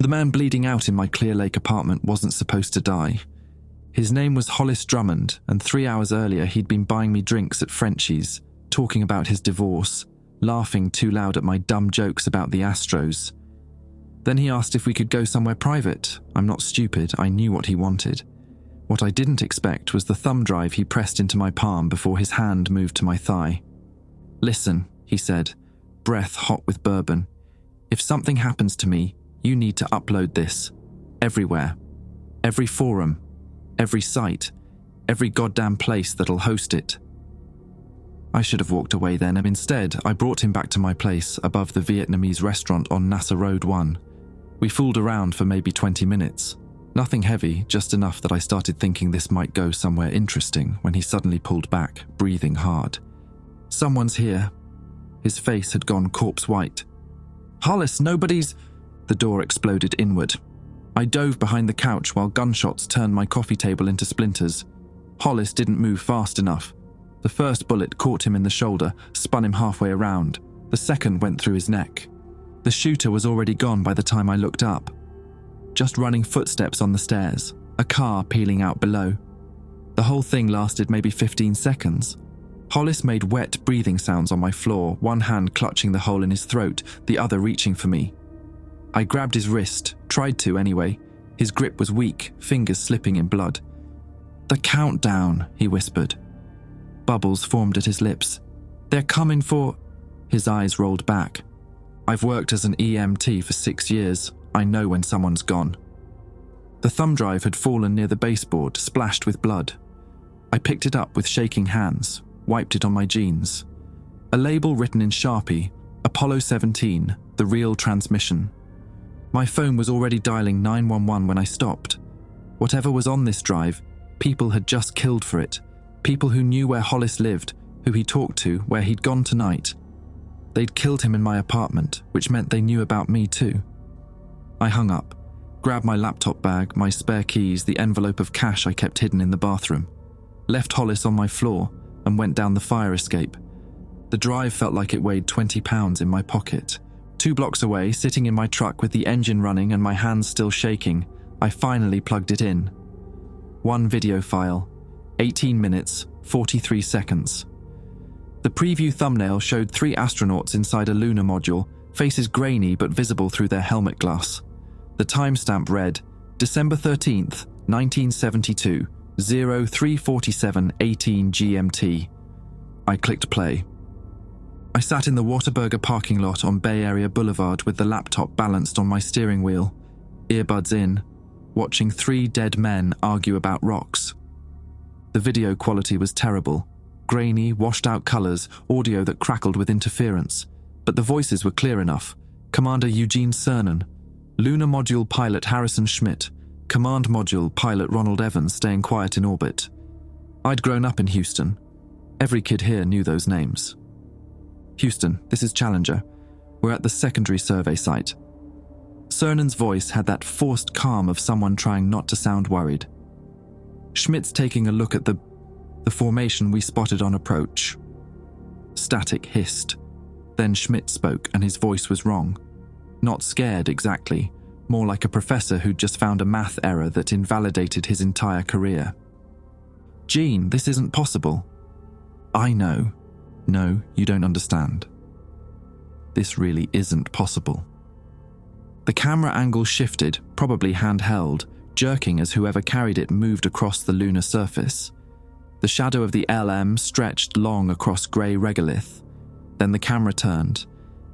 The man bleeding out in my Clear Lake apartment wasn't supposed to die. His name was Hollis Drummond, and 3 hours earlier he'd been buying me drinks at Frenchie's, talking about his divorce, laughing too loud at my dumb jokes about the Astros. Then he asked if we could go somewhere private. I'm not stupid, I knew what he wanted. What I didn't expect was the thumb drive he pressed into my palm before his hand moved to my thigh. "Listen," he said, breath hot with bourbon. "If something happens to me, you need to upload this. Everywhere. Every forum. Every site, every goddamn place that'll host it." I should have walked away then, and instead I brought him back to my place above the Vietnamese restaurant on Nasser Road 1. We fooled around for maybe 20 minutes. Nothing heavy, just enough that I started thinking this might go somewhere interesting when he suddenly pulled back, breathing hard. "Someone's here." His face had gone corpse white. "Hollis, nobody's—" The door exploded inward. I dove behind the couch while gunshots turned my coffee table into splinters. Hollis didn't move fast enough. The first bullet caught him in the shoulder, spun him halfway around. The second went through his neck. The shooter was already gone by the time I looked up. Just running footsteps on the stairs, a car peeling out below. The whole thing lasted maybe 15 seconds. Hollis made wet breathing sounds on my floor, one hand clutching the hole in his throat, the other reaching for me. I grabbed his wrist, tried to anyway. His grip was weak, fingers slipping in blood. "The countdown," he whispered. Bubbles formed at his lips. "They're coming for—" His eyes rolled back. "I've worked as an EMT for 6 years. I know when someone's gone." The thumb drive had fallen near the baseboard, splashed with blood. I picked it up with shaking hands, wiped it on my jeans. A label written in Sharpie, Apollo 17, the real transmission. My phone was already dialing 911 when I stopped. Whatever was on this drive, people had just killed for it. People who knew where Hollis lived, who he talked to, where he'd gone tonight. They'd killed him in my apartment, which meant they knew about me too. I hung up, grabbed my laptop bag, my spare keys, the envelope of cash I kept hidden in the bathroom, left Hollis on my floor, and went down the fire escape. The drive felt like it weighed 20 pounds in my pocket. 2 blocks away, sitting in my truck with the engine running and my hands still shaking, I finally plugged it in. One video file, 18 minutes, 43 seconds. The preview thumbnail showed 3 astronauts inside a lunar module, faces grainy but visible through their helmet glass. The timestamp read, December 13th, 1972, 03:47:18 GMT. I clicked play. I sat in the Whataburger parking lot on Bay Area Boulevard with the laptop balanced on my steering wheel, earbuds in, watching 3 dead men argue about rocks. The video quality was terrible. Grainy, washed-out colors, audio that crackled with interference. But the voices were clear enough. Commander Eugene Cernan, Lunar Module Pilot Harrison Schmitt, Command Module Pilot Ronald Evans staying quiet in orbit. I'd grown up in Houston. Every kid here knew those names. "Houston, this is Challenger. We're at the secondary survey site." Cernan's voice had that forced calm of someone trying not to sound worried. "Schmidt's taking a look at the formation we spotted on approach." Static hissed. Then Schmidt spoke and his voice was wrong. Not scared exactly, more like a professor who'd just found a math error that invalidated his entire career. "Gene, this isn't possible." "I know. No, you don't understand. This really isn't possible." The camera angle shifted, probably handheld, jerking as whoever carried it moved across the lunar surface. The shadow of the LM stretched long across grey regolith. Then the camera turned,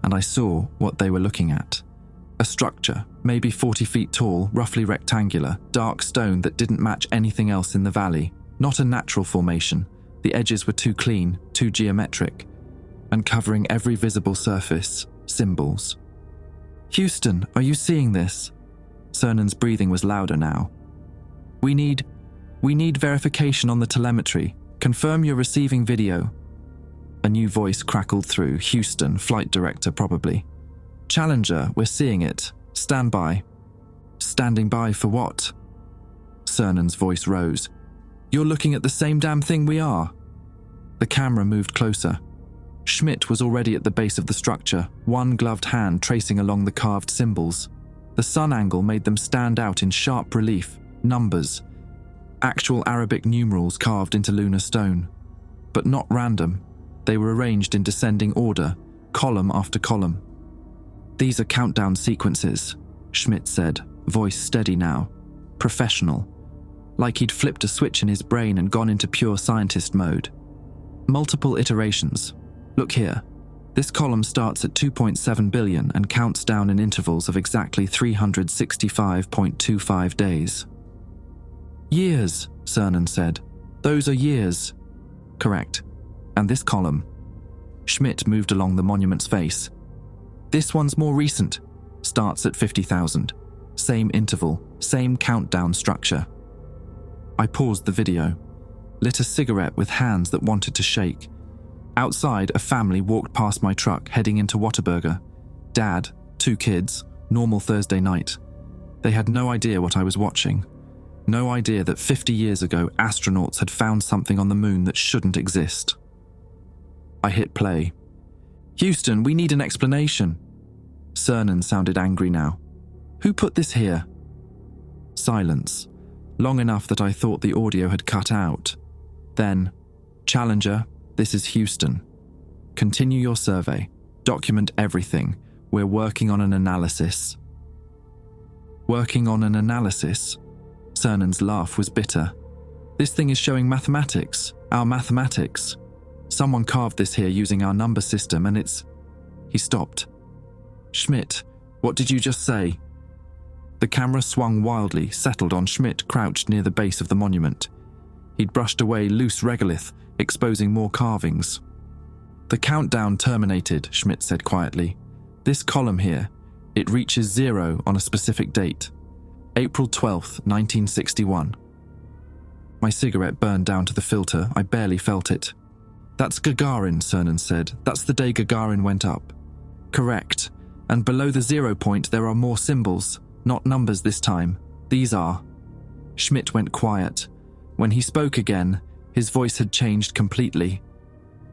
and I saw what they were looking at. A structure, maybe 40 feet tall, roughly rectangular, dark stone that didn't match anything else in the valley. Not a natural formation. The edges were too clean, too geometric, and covering every visible surface, symbols. "Houston, are you seeing this?" Cernan's breathing was louder now. We need verification on the telemetry. Confirm you're receiving video." A new voice crackled through. Houston, flight director probably. "Challenger, we're seeing it. Stand by." "Standing by for what?" Cernan's voice rose. "You're looking at the same damn thing we are." The camera moved closer. Schmidt was already at the base of the structure, one gloved hand tracing along the carved symbols. The sun angle made them stand out in sharp relief, numbers, actual Arabic numerals carved into lunar stone. But not random. They were arranged in descending order, column after column. "These are countdown sequences," Schmidt said, voice steady now. Professional. Like he'd flipped a switch in his brain and gone into pure scientist mode. "Multiple iterations. Look here. This column starts at 2.7 billion and counts down in intervals of exactly 365.25 days. "Years," Cernan said. "Those are years." "Correct. And this column?" Schmidt moved along the monument's face. "This one's more recent. Starts at 50,000. Same interval, same countdown structure." I paused the video, lit a cigarette with hands that wanted to shake. Outside, a family walked past my truck heading into Whataburger. Dad, 2 kids, normal Thursday night. They had no idea what I was watching. No idea that 50 years ago astronauts had found something on the moon that shouldn't exist. I hit play. "Houston, we need an explanation." Cernan sounded angry now. "Who put this here?" Silence, long enough that I thought the audio had cut out. Then, "Challenger, this is Houston. Continue your survey. Document everything. We're working on an analysis." "Working on an analysis?" Cernan's laugh was bitter. "This thing is showing mathematics, our mathematics. Someone carved this here using our number system and it's..." He stopped. "Schmidt, what did you just say?" The camera swung wildly, settled on Schmidt crouched near the base of the monument. He'd brushed away loose regolith, exposing more carvings. "The countdown terminated," Schmidt said quietly. "This column here, it reaches 0 on a specific date. April 12th, 1961. My cigarette burned down to the filter. I barely felt it. "That's Gagarin," Cernan said. "That's the day Gagarin went up." "Correct. And below the 0 point there are more symbols, not numbers this time. These are..." Schmidt went quiet. When he spoke again, his voice had changed completely.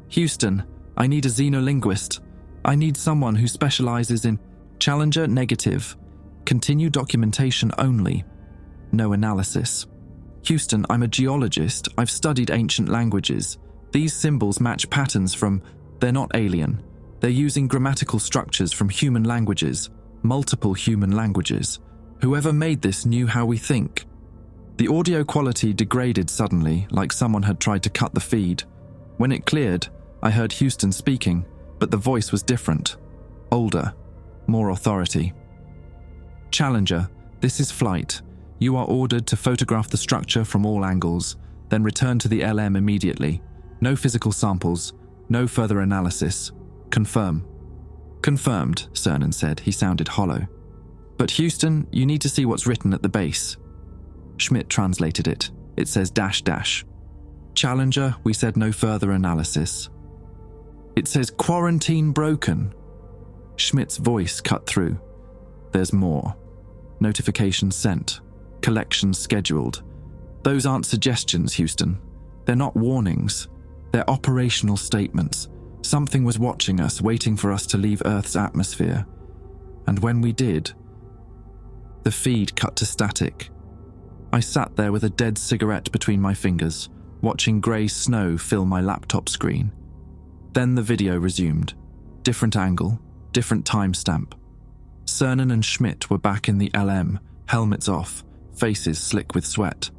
"Houston, I need a xenolinguist. I need someone who specializes in..." "Challenger negative. Continue documentation only. No analysis." "Houston, I'm a geologist. I've studied ancient languages. These symbols match patterns from..." "They're not alien. They're using grammatical structures from human languages, multiple human languages. Whoever made this knew how we think." The audio quality degraded suddenly, like someone had tried to cut the feed. When it cleared, I heard Houston speaking, but the voice was different. Older, more authority. "Challenger, this is flight. You are ordered to photograph the structure from all angles, then return to the LM immediately. No physical samples, no further analysis. Confirm." "Confirmed," Cernan said. He sounded hollow. "But Houston, you need to see what's written at the base." Schmidt translated it. It says --. "Challenger, we said no further analysis." "It says quarantine broken." Schmidt's voice cut through. "There's more. Notification sent. Collection scheduled. Those aren't suggestions, Houston. They're not warnings. They're operational statements. Something was watching us, waiting for us to leave Earth's atmosphere. And when we did..." The feed cut to static. I sat there with a dead cigarette between my fingers, watching grey snow fill my laptop screen. Then the video resumed. Different angle, different timestamp. Cernan and Schmidt were back in the LM, helmets off, faces slick with sweat.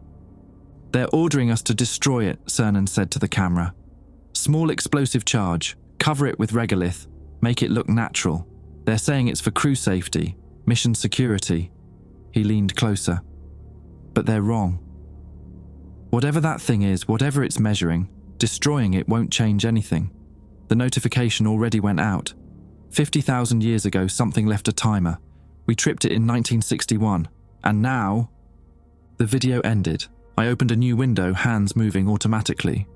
"They're ordering us to destroy it," Cernan said to the camera. "Small explosive charge, cover it with regolith, make it look natural. They're saying it's for crew safety, mission security." He leaned closer. "But they're wrong. Whatever that thing is, whatever it's measuring, destroying it won't change anything. The notification already went out. 50,000 years ago, something left a timer. We tripped it in 1961. And now..." The video ended. I opened a new window, hands moving automatically.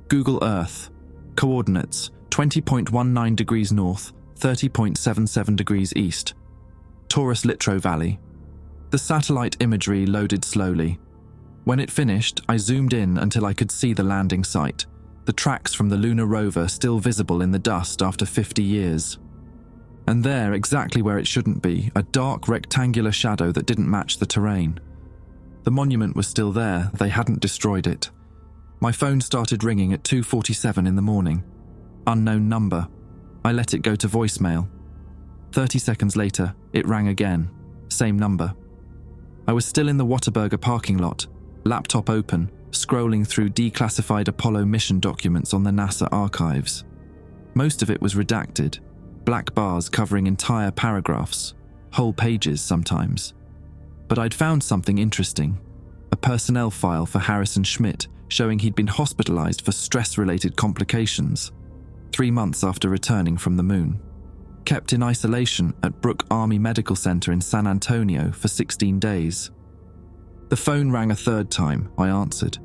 Google Earth. Coordinates: 20.19 degrees north, 30.77 degrees east. Taurus Littrow Valley. The satellite imagery loaded slowly. When it finished, I zoomed in until I could see the landing site, the tracks from the lunar rover still visible in the dust after 50 years. And there, exactly where it shouldn't be, a dark rectangular shadow that didn't match the terrain. The monument was still there, they hadn't destroyed it. My phone started ringing at 2:47 in the morning. Unknown number. I let it go to voicemail. 30 seconds later, it rang again. Same number. I was still in the Whataburger parking lot, laptop open, scrolling through declassified Apollo mission documents on the NASA archives. Most of it was redacted, black bars covering entire paragraphs, whole pages sometimes. But I'd found something interesting, a personnel file for Harrison Schmitt showing he'd been hospitalized for stress-related complications 3 months after returning from the moon. Kept in isolation at Brooke Army Medical Center in San Antonio for 16 days. The phone rang a third time. I answered.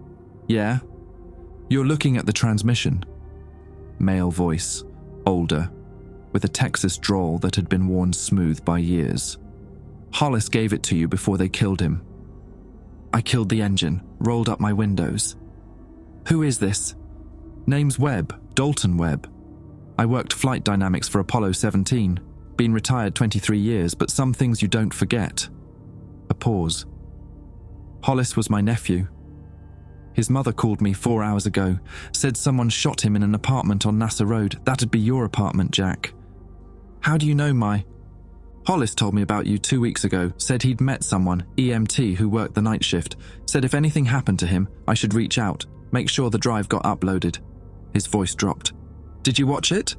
Yeah? You're looking at the transmission. Male voice, older, with a Texas drawl that had been worn smooth by years. Hollis gave it to you before they killed him. I killed the engine, rolled up my windows. Who is this? Name's Webb, Dalton Webb. I worked flight dynamics for Apollo 17, been retired 23 years, but some things you don't forget. A pause. Hollis was my nephew. His mother called me 4 hours ago, said someone shot him in an apartment on NASA Road. That'd be your apartment, Jack. How do you know my... Hollis told me about you 2 weeks ago, said he'd met someone, EMT, who worked the night shift, said if anything happened to him, I should reach out, make sure the drive got uploaded. His voice dropped. Did you watch it?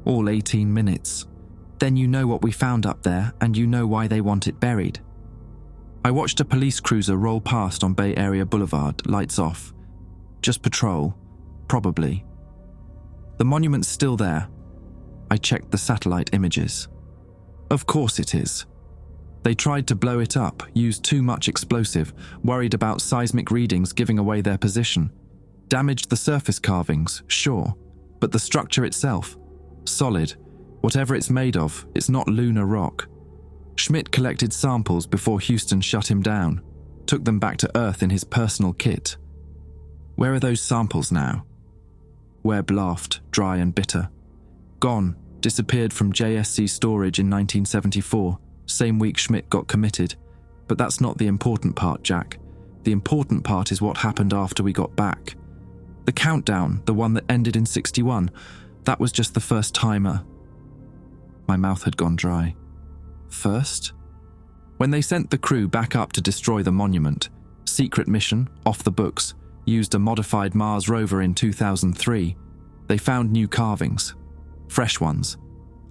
All 18 minutes. Then you know what we found up there, and you know why they want it buried. I watched a police cruiser roll past on Bay Area Boulevard, lights off. Just patrol, probably. The monument's still there. I checked the satellite images. Of course it is. They tried to blow it up, used too much explosive, worried about seismic readings giving away their position. Damaged the surface carvings, sure, but the structure itself, solid. Whatever it's made of, it's not lunar rock. Schmitt collected samples before Houston shut him down, took them back to Earth in his personal kit. Where are those samples now? Webb laughed, dry and bitter. Gone, disappeared from JSC storage in 1974, same week Schmitt got committed. But that's not the important part, Jack. The important part is what happened after we got back. The countdown, the one that ended in 61, that was just the first timer. My mouth had gone dry. First? When they sent the crew back up to destroy the monument, secret mission, off the books, used a modified Mars rover in 2003, they found new carvings. Fresh ones.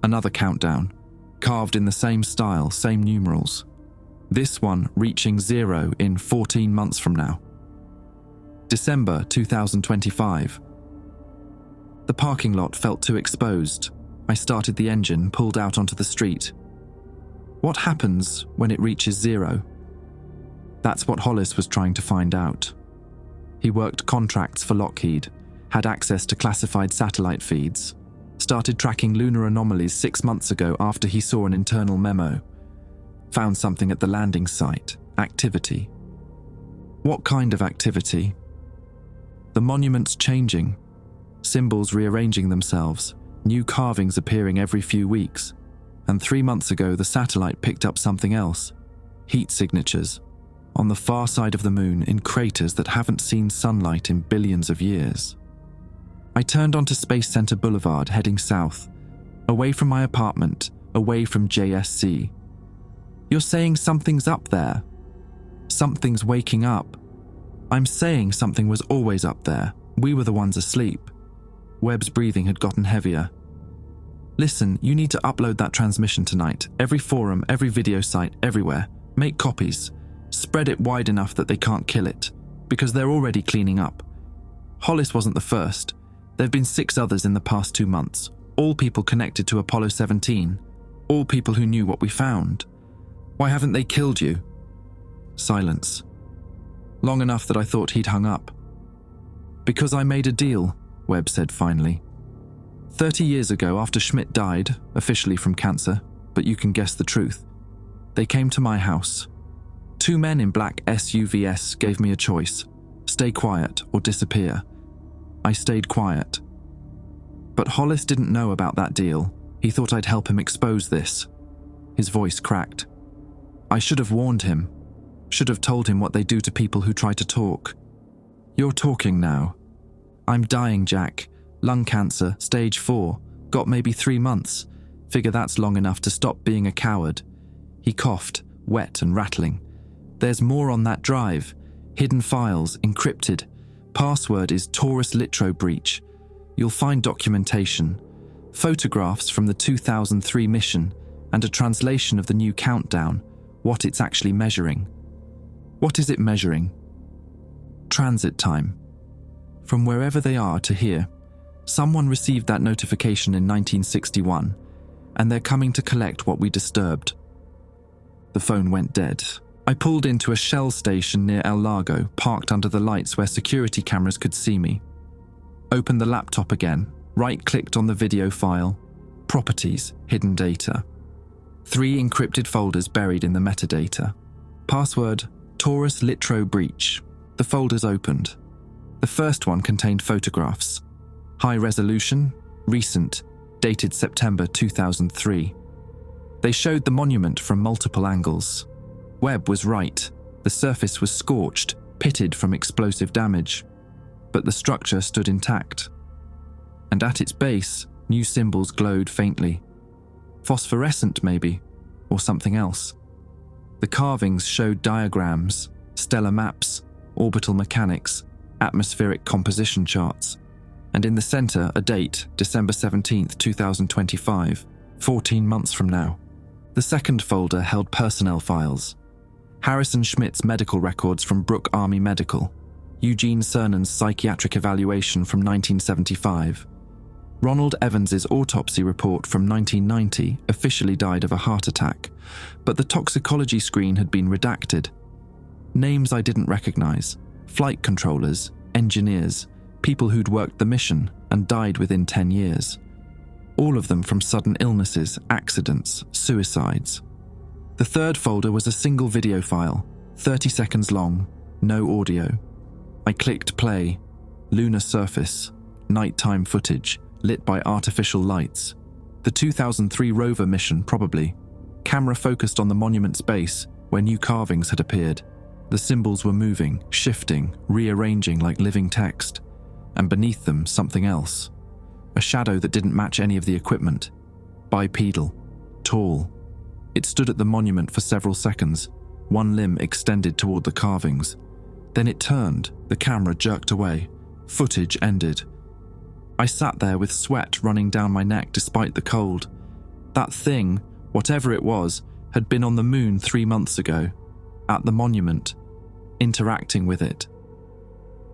Another countdown. Carved in the same style, same numerals. This one reaching 0 in 14 months from now. December 2025. The parking lot felt too exposed. I started the engine, pulled out onto the street. What happens when it reaches 0? That's what Hollis was trying to find out. He worked contracts for Lockheed, had access to classified satellite feeds, started tracking lunar anomalies 6 months ago after he saw an internal memo. Found something at the landing site, activity. What kind of activity? The monument's changing, symbols rearranging themselves, new carvings appearing every few weeks. And 3 months ago, the satellite picked up something else. Heat signatures. On the far side of the moon, in craters that haven't seen sunlight in billions of years. I turned onto Space Center Boulevard, heading south. Away from my apartment, away from JSC. You're saying something's up there. Something's waking up. I'm saying something was always up there. We were the ones asleep. Webb's breathing had gotten heavier. Listen, you need to upload that transmission tonight. Every forum, every video site, everywhere. Make copies. Spread it wide enough that they can't kill it. Because they're already cleaning up. Hollis wasn't the first. There've been 6 others in the past 2 months. All people connected to Apollo 17. All people who knew what we found. Why haven't they killed you? Silence. Long enough that I thought he'd hung up. Because I made a deal, Webb said finally. 30 years ago, after Schmitt died, officially from cancer, but you can guess the truth, they came to my house. 2 men in black SUVs gave me a choice. Stay quiet or disappear. I stayed quiet. But Hollis didn't know about that deal. He thought I'd help him expose this. His voice cracked. I should have warned him. Should have told him what they do to people who try to talk. You're talking now. I'm dying, Jack. Lung cancer, stage 4. Got maybe 3 months. Figure that's long enough to stop being a coward. He coughed, wet and rattling. There's more on that drive. Hidden files, encrypted. Password is Taurus Litro breach. You'll find documentation. Photographs from the 2003 mission and a translation of the new countdown, what it's actually measuring. What is it measuring? Transit time. From wherever they are to here, someone received that notification in 1961, and they're coming to collect what we disturbed. The phone went dead. I pulled into a Shell station near El Lago, parked under the lights where security cameras could see me. Opened the laptop again, right-clicked on the video file. Properties, hidden data. 3 encrypted folders buried in the metadata. Password, Taurus Litro breach. The folders opened. The first one contained photographs. High resolution, recent, dated September 2003. They showed the monument from multiple angles. Webb was right. The surface was scorched, pitted from explosive damage. But the structure stood intact. And at its base, new symbols glowed faintly. Phosphorescent, maybe, or something else. The carvings showed diagrams, stellar maps, orbital mechanics, atmospheric composition charts. And in the center, a date, December 17th, 2025, 14 months from now. The second folder held personnel files. Harrison Schmidt's medical records from Brooke Army Medical. Eugene Cernan's psychiatric evaluation from 1975. Ronald Evans's autopsy report from 1990 officially died of a heart attack, but the toxicology screen had been redacted. Names I didn't recognize. Flight controllers, engineers, people who'd worked the mission and died within 10 years. All of them from sudden illnesses, accidents, suicides. The third folder was a single video file, 30 seconds long, no audio. I clicked play. Lunar surface, nighttime footage, lit by artificial lights. The 2003 rover mission, probably. Camera focused on the monument's base, where new carvings had appeared. The symbols were moving, shifting, rearranging like living text. And beneath them, something else. A shadow that didn't match any of the equipment. Bipedal. Tall. It stood at the monument for several seconds, one limb extended toward the carvings. Then it turned, the camera jerked away. Footage ended. I sat there with sweat running down my neck despite the cold. That thing, whatever it was, had been on the moon 3 months ago. At the monument. Interacting with it.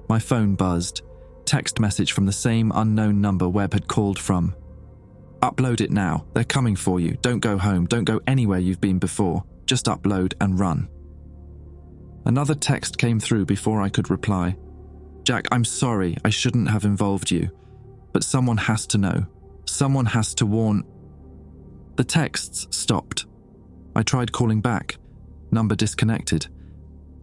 My phone buzzed. Text message from the same unknown number Webb had called from. Upload it now. They're coming for you. Don't go home. Don't go anywhere you've been before. Just upload and run. Another text came through before I could reply. Jack, I'm sorry. I shouldn't have involved you. But someone has to know. Someone has to warn. The texts stopped. I tried calling back. Number disconnected.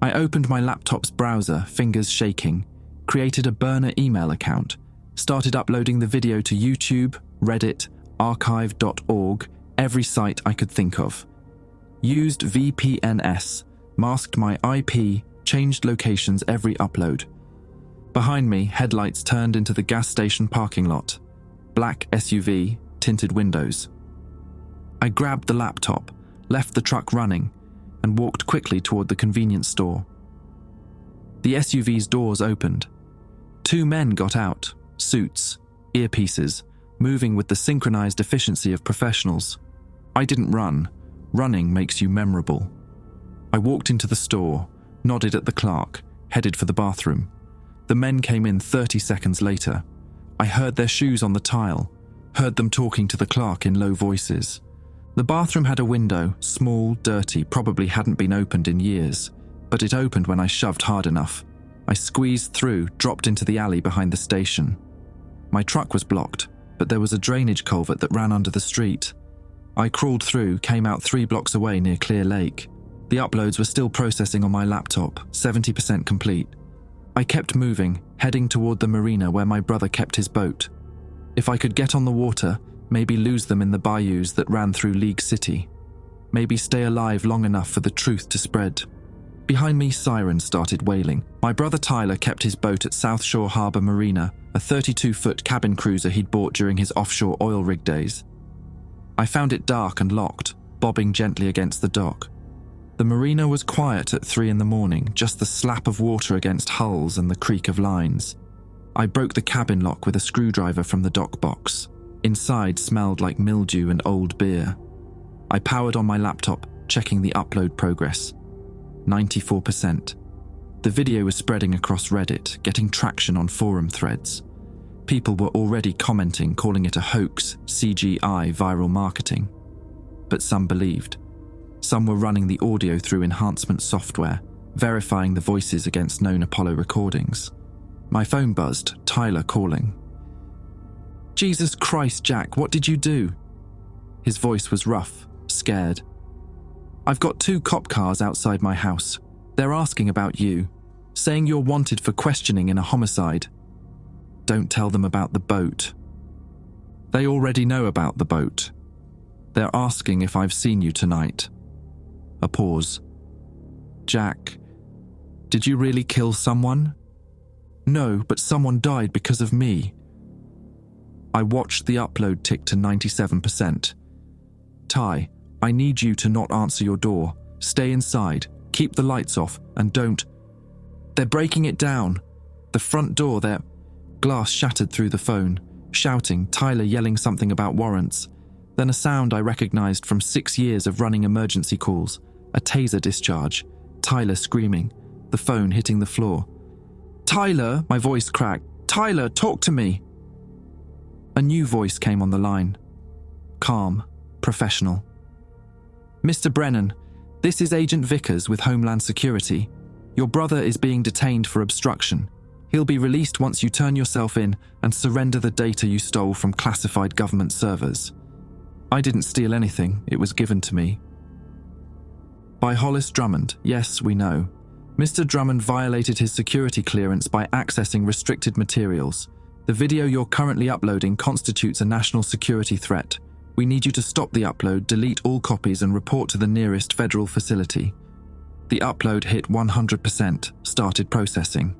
I opened my laptop's browser, fingers shaking. Created a burner email account. Started uploading the video to YouTube, Reddit, archive.org, every site I could think of. Used VPNs, masked my IP, changed locations every upload. Behind me, headlights turned into the gas station parking lot. Black SUV, tinted windows. I grabbed the laptop, left the truck running, and walked quickly toward the convenience store. The SUV's doors opened. 2 men got out, suits, earpieces, moving with the synchronized efficiency of professionals. I didn't run. Running makes you memorable. I walked into the store, nodded at the clerk, headed for the bathroom. The men came in 30 seconds later. I heard their shoes on the tile, heard them talking to the clerk in low voices. The bathroom had a window, small, dirty, probably hadn't been opened in years, but it opened when I shoved hard enough. I squeezed through, dropped into the alley behind the station. My truck was blocked, but there was a drainage culvert that ran under the street. I crawled through, came out 3 blocks away near Clear Lake. The uploads were still processing on my laptop, 70% complete. I kept moving, heading toward the marina where my brother kept his boat. If I could get on the water, Maybe lose them in the bayous that ran through League City. Maybe stay alive long enough for the truth to spread. Behind me, sirens started wailing. My brother Tyler kept his boat at South Shore Harbour Marina, a 32-foot cabin cruiser he'd bought during his offshore oil rig days. I found it dark and locked, bobbing gently against the dock. The marina was quiet at 3 a.m, just the slap of water against hulls and the creak of lines. I broke the cabin lock with a screwdriver from the dock box. Inside smelled like mildew and old beer. I powered on my laptop, checking the upload progress. 94%. The video was spreading across Reddit, getting traction on forum threads. People were already commenting, calling it a hoax, CGI viral marketing. But some believed. Some were running the audio through enhancement software, verifying the voices against known Apollo recordings. My phone buzzed, Tyler calling. "Jesus Christ, Jack, what did you do?" His voice was rough, scared. "I've got 2 cop cars outside my house. They're asking about you, saying you're wanted for questioning in a homicide. Don't tell them about the boat." "They already know about the boat. They're asking if I've seen you tonight." A pause. "Jack, did you really kill someone?" "No, but someone died because of me." I watched the upload tick to 97%. "Ty, I need you to not answer your door. Stay inside, keep the lights off, and don't..." "They're breaking it down. The front door, they're..." Glass shattered through the phone, shouting, Tyler yelling something about warrants. Then a sound I recognized from 6 years of running emergency calls. A taser discharge. Tyler screaming. The phone hitting the floor. "Tyler," my voice cracked. "Tyler, talk to me." A new voice came on the line. Calm, professional. "Mr. Brennan, this is Agent Vickers with Homeland Security. Your brother is being detained for obstruction. He'll be released once you turn yourself in and surrender the data you stole from classified government servers." I didn't steal anything, it was given to me. By Hollis Drummond, yes, we know. Mr. Drummond violated his security clearance by accessing restricted materials. The video you're currently uploading constitutes a national security threat. We need you to stop the upload, delete all copies, and report to the nearest federal facility. The upload hit 100%, started processing.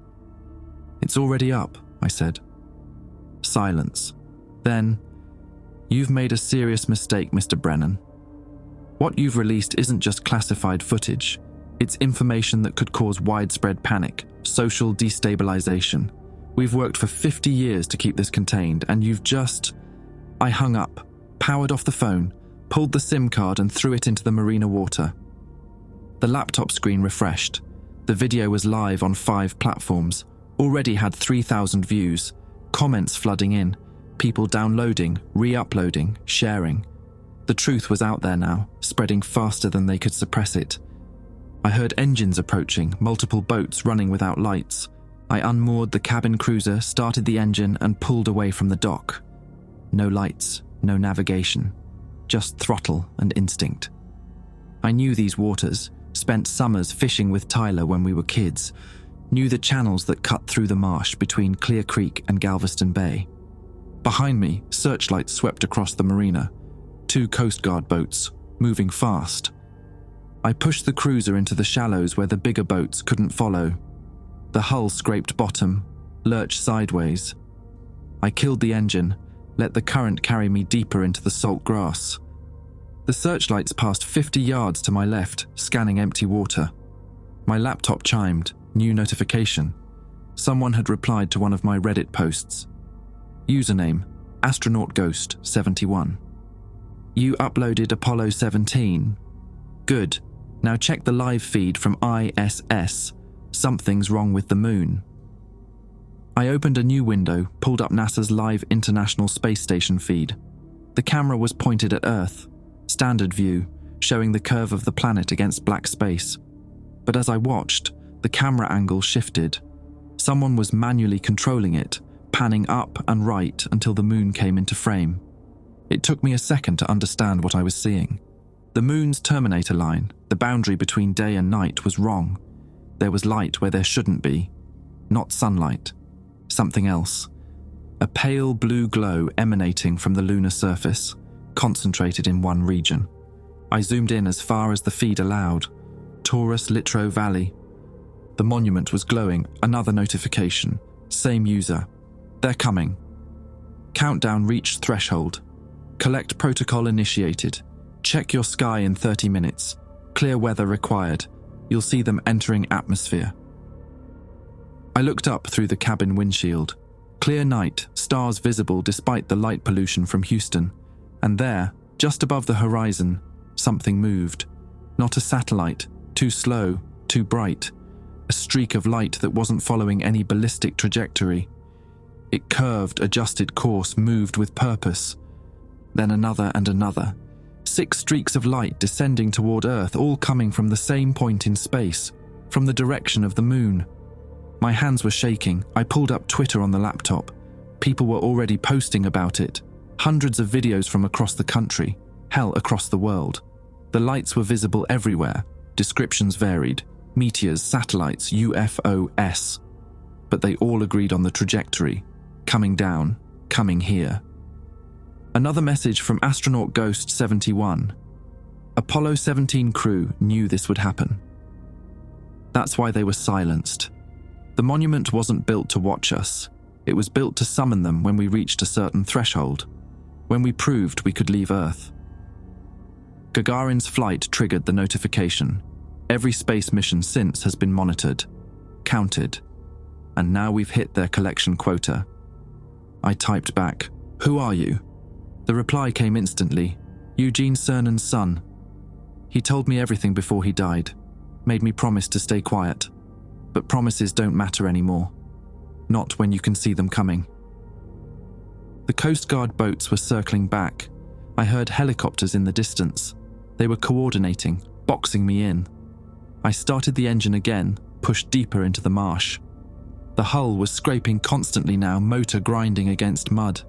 "It's already up," I said. Silence. Then, "You've made a serious mistake, Mr. Brennan. What you've released isn't just classified footage. It's information that could cause widespread panic, social destabilization. We've worked for 50 years to keep this contained, and you've just..." I hung up, powered off the phone, pulled the SIM card and threw it into the marina water. The laptop screen refreshed. The video was live on 5 platforms, already had 3,000 views, comments flooding in, people downloading, re-uploading, sharing. The truth was out there now, spreading faster than they could suppress it. I heard engines approaching, multiple boats running without lights. I unmoored the cabin cruiser, started the engine, and pulled away from the dock. No lights, no navigation, just throttle and instinct. I knew these waters, spent summers fishing with Tyler when we were kids, knew the channels that cut through the marsh between Clear Creek and Galveston Bay. Behind me, searchlights swept across the marina. 2 Coast Guard boats, moving fast. I pushed the cruiser into the shallows where the bigger boats couldn't follow. The hull scraped bottom, lurched sideways. I killed the engine, let the current carry me deeper into the salt grass. The searchlights passed 50 yards to my left, scanning empty water. My laptop chimed, new notification. Someone had replied to one of my Reddit posts. Username, Astronaut Ghost 71. "You uploaded Apollo 17. Good. Now check the live feed from ISS. Something's wrong with the moon." I opened a new window, pulled up NASA's live International Space Station feed. The camera was pointed at Earth, standard view, showing the curve of the planet against black space. But as I watched, the camera angle shifted. Someone was manually controlling it, panning up and right until the moon came into frame. It took me a second to understand what I was seeing. The moon's terminator line, the boundary between day and night, was wrong. There was light where there shouldn't be. Not sunlight. Something else. a pale blue glow emanating from the lunar surface, concentrated in one region. I zoomed in as far as the feed allowed. Taurus Littrow Valley. The monument was glowing. Another notification. Same user. They're coming. Countdown reached threshold. Collect protocol initiated. Check your sky in 30 minutes. Clear weather required. You'll see them entering atmosphere. I looked up through the cabin windshield. Clear night, stars visible despite the light pollution from Houston. And there, just above the horizon, something moved. Not a satellite, too slow, too bright. A streak of light that wasn't following any ballistic trajectory. It curved, adjusted course, moved with purpose. Then another and another. 6 streaks of light descending toward Earth, all coming from the same point in space, from the direction of the moon. My hands were shaking. I pulled up Twitter on the laptop. People were already posting about it. Hundreds of videos from across the country, hell, across the world. The lights were visible everywhere. Descriptions varied. Meteors, satellites, UFOs. But they all agreed on the trajectory. Coming down, coming here. Another message from astronaut Ghost 71. Apollo 17 crew knew this would happen. That's why they were silenced. The monument wasn't built to watch us. It was built to summon them when we reached a certain threshold, when we proved we could leave Earth. Gagarin's flight triggered the notification. Every space mission since has been monitored, counted, and now we've hit their collection quota. I typed back, "Who are you?" The reply came instantly, "Eugene Cernan's son." He told me everything before he died, made me promise to stay quiet. But promises don't matter anymore. Not when you can see them coming. The Coast Guard boats were circling back. I heard helicopters in the distance. They were coordinating, boxing me in. I started the engine again, pushed deeper into the marsh. The hull was scraping constantly now, motor grinding against mud.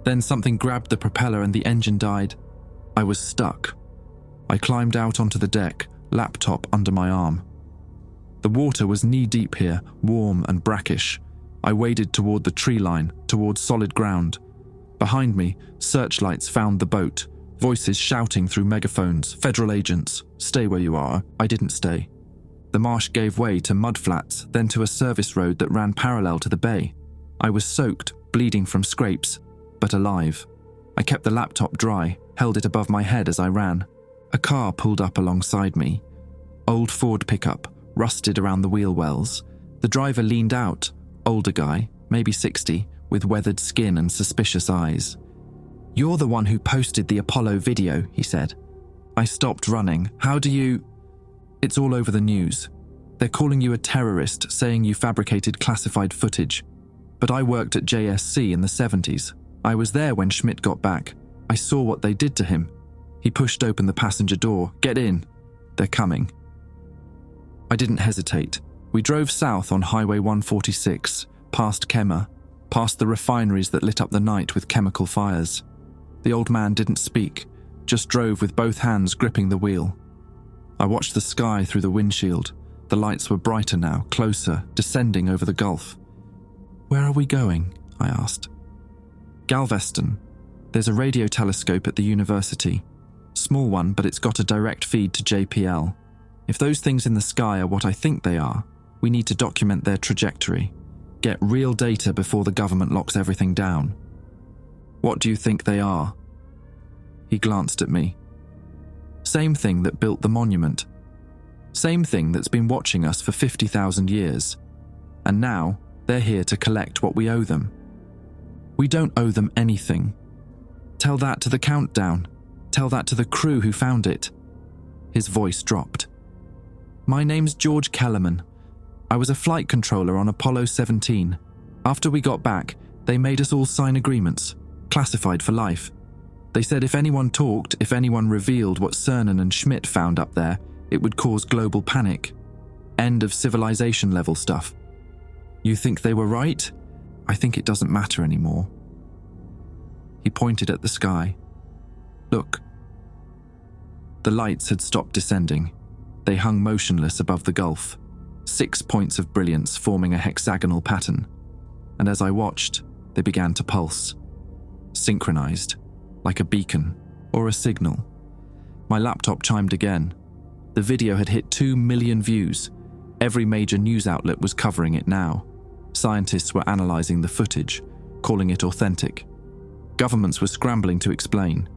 Then something grabbed the propeller and the engine died. I was stuck. I climbed out onto the deck, laptop under my arm. The water was knee-deep here, warm and brackish. I waded toward the tree line, toward solid ground. Behind me, searchlights found the boat, voices shouting through megaphones, "Federal agents, stay where you are." I didn't stay. The marsh gave way to mudflats, then to a service road that ran parallel to the bay. I was soaked, bleeding from scrapes, but alive. I kept the laptop dry, held it above my head as I ran. A car pulled up alongside me. Old Ford pickup, rusted around the wheel wells. The driver leaned out, older guy, maybe 60, with weathered skin and suspicious eyes. "You're the one who posted the Apollo video," he said. I stopped running. "How do you—" "It's all over the news. They're calling you a terrorist, saying you fabricated classified footage. But I worked at JSC in the 70s. I was there when Schmidt got back. I saw what they did to him." He pushed open the passenger door. "Get in. They're coming." I didn't hesitate. We drove south on Highway 146, past Kemmer, past the refineries that lit up the night with chemical fires. The old man didn't speak, just drove with both hands gripping the wheel. I watched the sky through the windshield. The lights were brighter now, closer, descending over the Gulf. "Where are we going?" I asked. "Galveston. There's a radio telescope at the university. Small one, but it's got a direct feed to JPL. If those things in the sky are what I think they are, we need to document their trajectory. Get real data before the government locks everything down." "What do you think they are?" He glanced at me. "Same thing that built the monument. Same thing that's been watching us for 50,000 years. And now, they're here to collect what we owe them. We don't owe them anything. Tell that to the countdown. Tell that to the crew who found it." His voice dropped. "My name's George Kellerman. I was a flight controller on Apollo 17. After we got back, they made us all sign agreements, classified for life. They said if anyone talked, if anyone revealed what Cernan and Schmidt found up there, it would cause global panic. End of civilization level stuff. You think they were right? I think it doesn't matter anymore." He pointed at the sky. "Look." The lights had stopped descending. They hung motionless above the Gulf, 6 points of brilliance forming a hexagonal pattern. And as I watched, They began to pulse, synchronized, like a beacon or a signal. My laptop chimed again. The video had hit 2 million views. Every major news outlet was covering it now. Scientists were analyzing the footage, calling it authentic. Governments were scrambling to explain.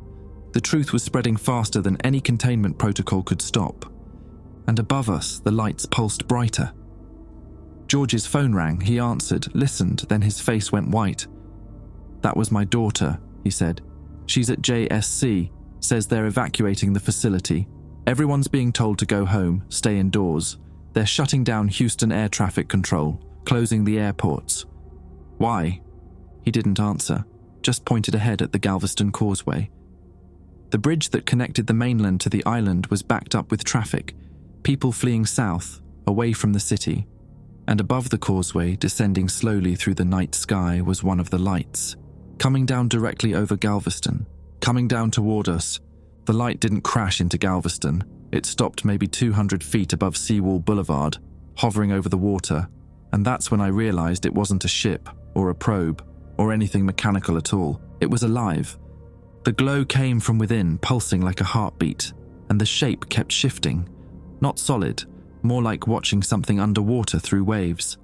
The truth was spreading faster than any containment protocol could stop. And above us, the lights pulsed brighter. George's phone rang. He answered, listened, then his face went white. "That was my daughter," he said. "She's at JSC, says they're evacuating the facility. Everyone's being told to go home, stay indoors. They're shutting down Houston air traffic control, closing the airports." "Why?" He didn't answer, just pointed ahead at the Galveston Causeway. The bridge that connected the mainland to the island was backed up with traffic, people fleeing south, away from the city. And above the causeway, descending slowly through the night sky, was one of the lights, coming down directly over Galveston, coming down toward us. The light didn't crash into Galveston. It stopped maybe 200 feet above Seawall Boulevard, hovering over the water, and that's when I realized it wasn't a ship or a probe or anything mechanical at all. It was alive. The glow came from within, pulsing like a heartbeat, and the shape kept shifting. Not solid, more like watching something underwater through waves.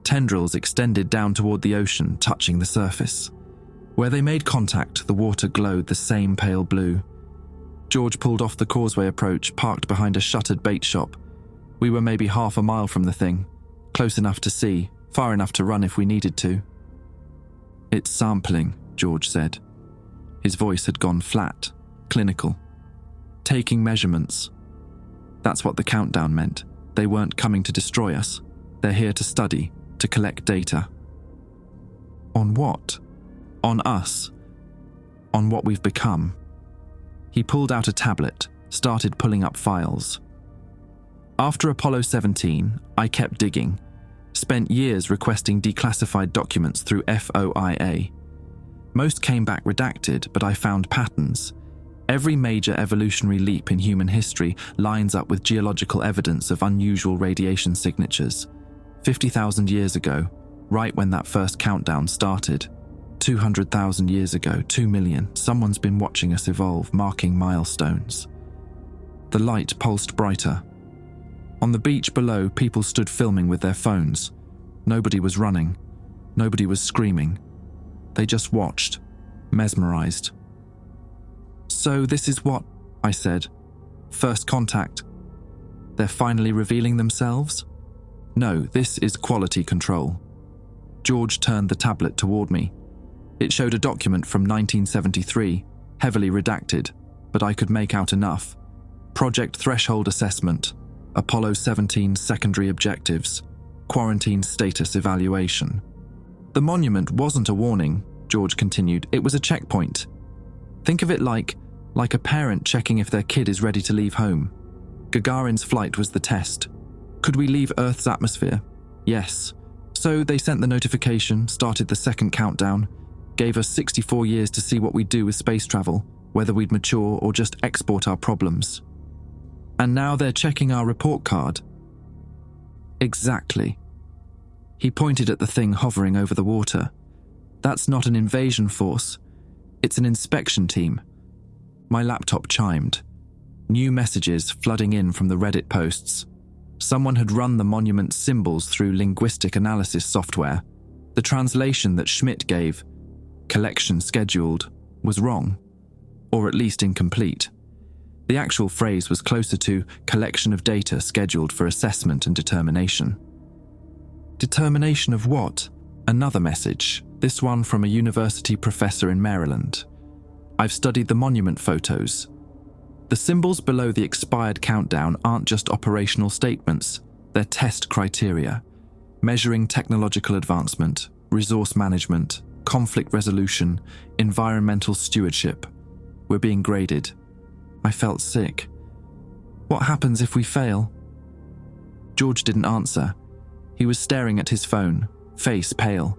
Tendrils extended down toward the ocean, touching the surface. Where they made contact, the water glowed the same pale blue. George pulled off the causeway approach, parked behind a shuttered bait shop. We were maybe half a mile from the thing, close enough to see, far enough to run if we needed to. "It's sampling," George said. His voice had gone flat, clinical. "Taking measurements. That's what the countdown meant. They weren't coming to destroy us. They're here to study, to collect data." "On what?" "On us. On what we've become." He pulled out a tablet, started pulling up files. After Apollo 17, I kept digging. Spent years requesting declassified documents through FOIA. Most came back redacted, but I found patterns. Every major evolutionary leap in human history lines up with geological evidence of unusual radiation signatures. 50,000 years ago, right when that first countdown started. 200,000 years ago, 2 million, someone's been watching us evolve, marking milestones. The light pulsed brighter. On the beach below, people stood filming with their phones. Nobody was running. Nobody was screaming. They just watched, mesmerized. "So this is what," I said, "first contact. They're finally revealing themselves?" "No, this is quality control." George turned the tablet toward me. It showed a document from 1973, heavily redacted, but I could make out enough. Project Threshold Assessment, Apollo 17 Secondary Objectives, Quarantine Status Evaluation. "The monument wasn't a warning," George continued. "It was a checkpoint. Think of it like a parent checking if their kid is ready to leave home. Gagarin's flight was the test. Could we leave Earth's atmosphere? Yes. So they sent the notification, started the second countdown, gave us 64 years to see what we'd do with space travel, whether we'd mature or just export our problems. And now they're checking our report card." "Exactly." He pointed at the thing hovering over the water. "That's not an invasion force. It's an inspection team." My laptop chimed. New messages flooding in from the Reddit posts. Someone had run the monument's symbols through linguistic analysis software. The translation that Schmidt gave, "collection scheduled," was wrong, or at least incomplete. The actual phrase was closer to "collection of data scheduled for assessment and determination." Determination of what? Another message, this one from a university professor in Maryland. "I've studied the monument photos. The symbols below the expired countdown aren't just operational statements, they're test criteria, measuring technological advancement, resource management, conflict resolution, environmental stewardship. We're being graded." I felt sick. "What happens if we fail?" George didn't answer. He was staring at his phone, face pale.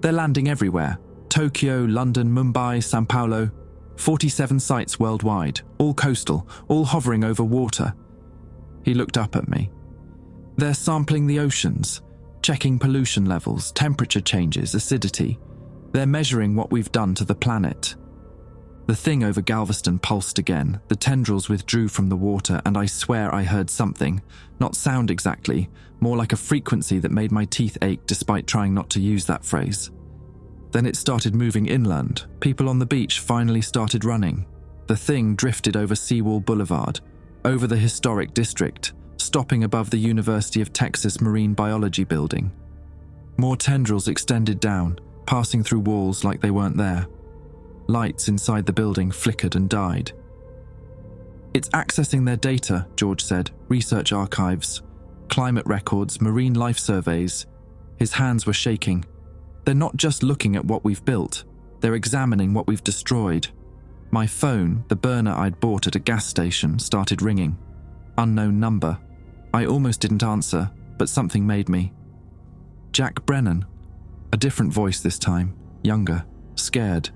"They're landing everywhere. Tokyo, London, Mumbai, Sao Paulo. 47 sites worldwide, all coastal, all hovering over water." He looked up at me. "They're sampling the oceans, checking pollution levels, temperature changes, acidity. They're measuring what we've done to the planet. The thing over Galveston pulsed again, the tendrils withdrew from the water, and I swear I heard something, not sound exactly, more like a frequency that made my teeth ache despite trying not to use that phrase. Then it started moving inland. People on the beach finally started running. The thing drifted over Seawall Boulevard, over the historic district, stopping above the University of Texas Marine Biology building. More tendrils extended down, passing through walls like they weren't there. Lights inside the building flickered and died. It's accessing their data, George said. Research archives, climate records, marine life surveys. His hands were shaking. They're not just looking at what we've built. They're examining what we've destroyed. My phone, the burner I'd bought at a gas station, started ringing. Unknown number. I almost didn't answer, but something made me. Jack Brennan. A different voice this time, younger, scared.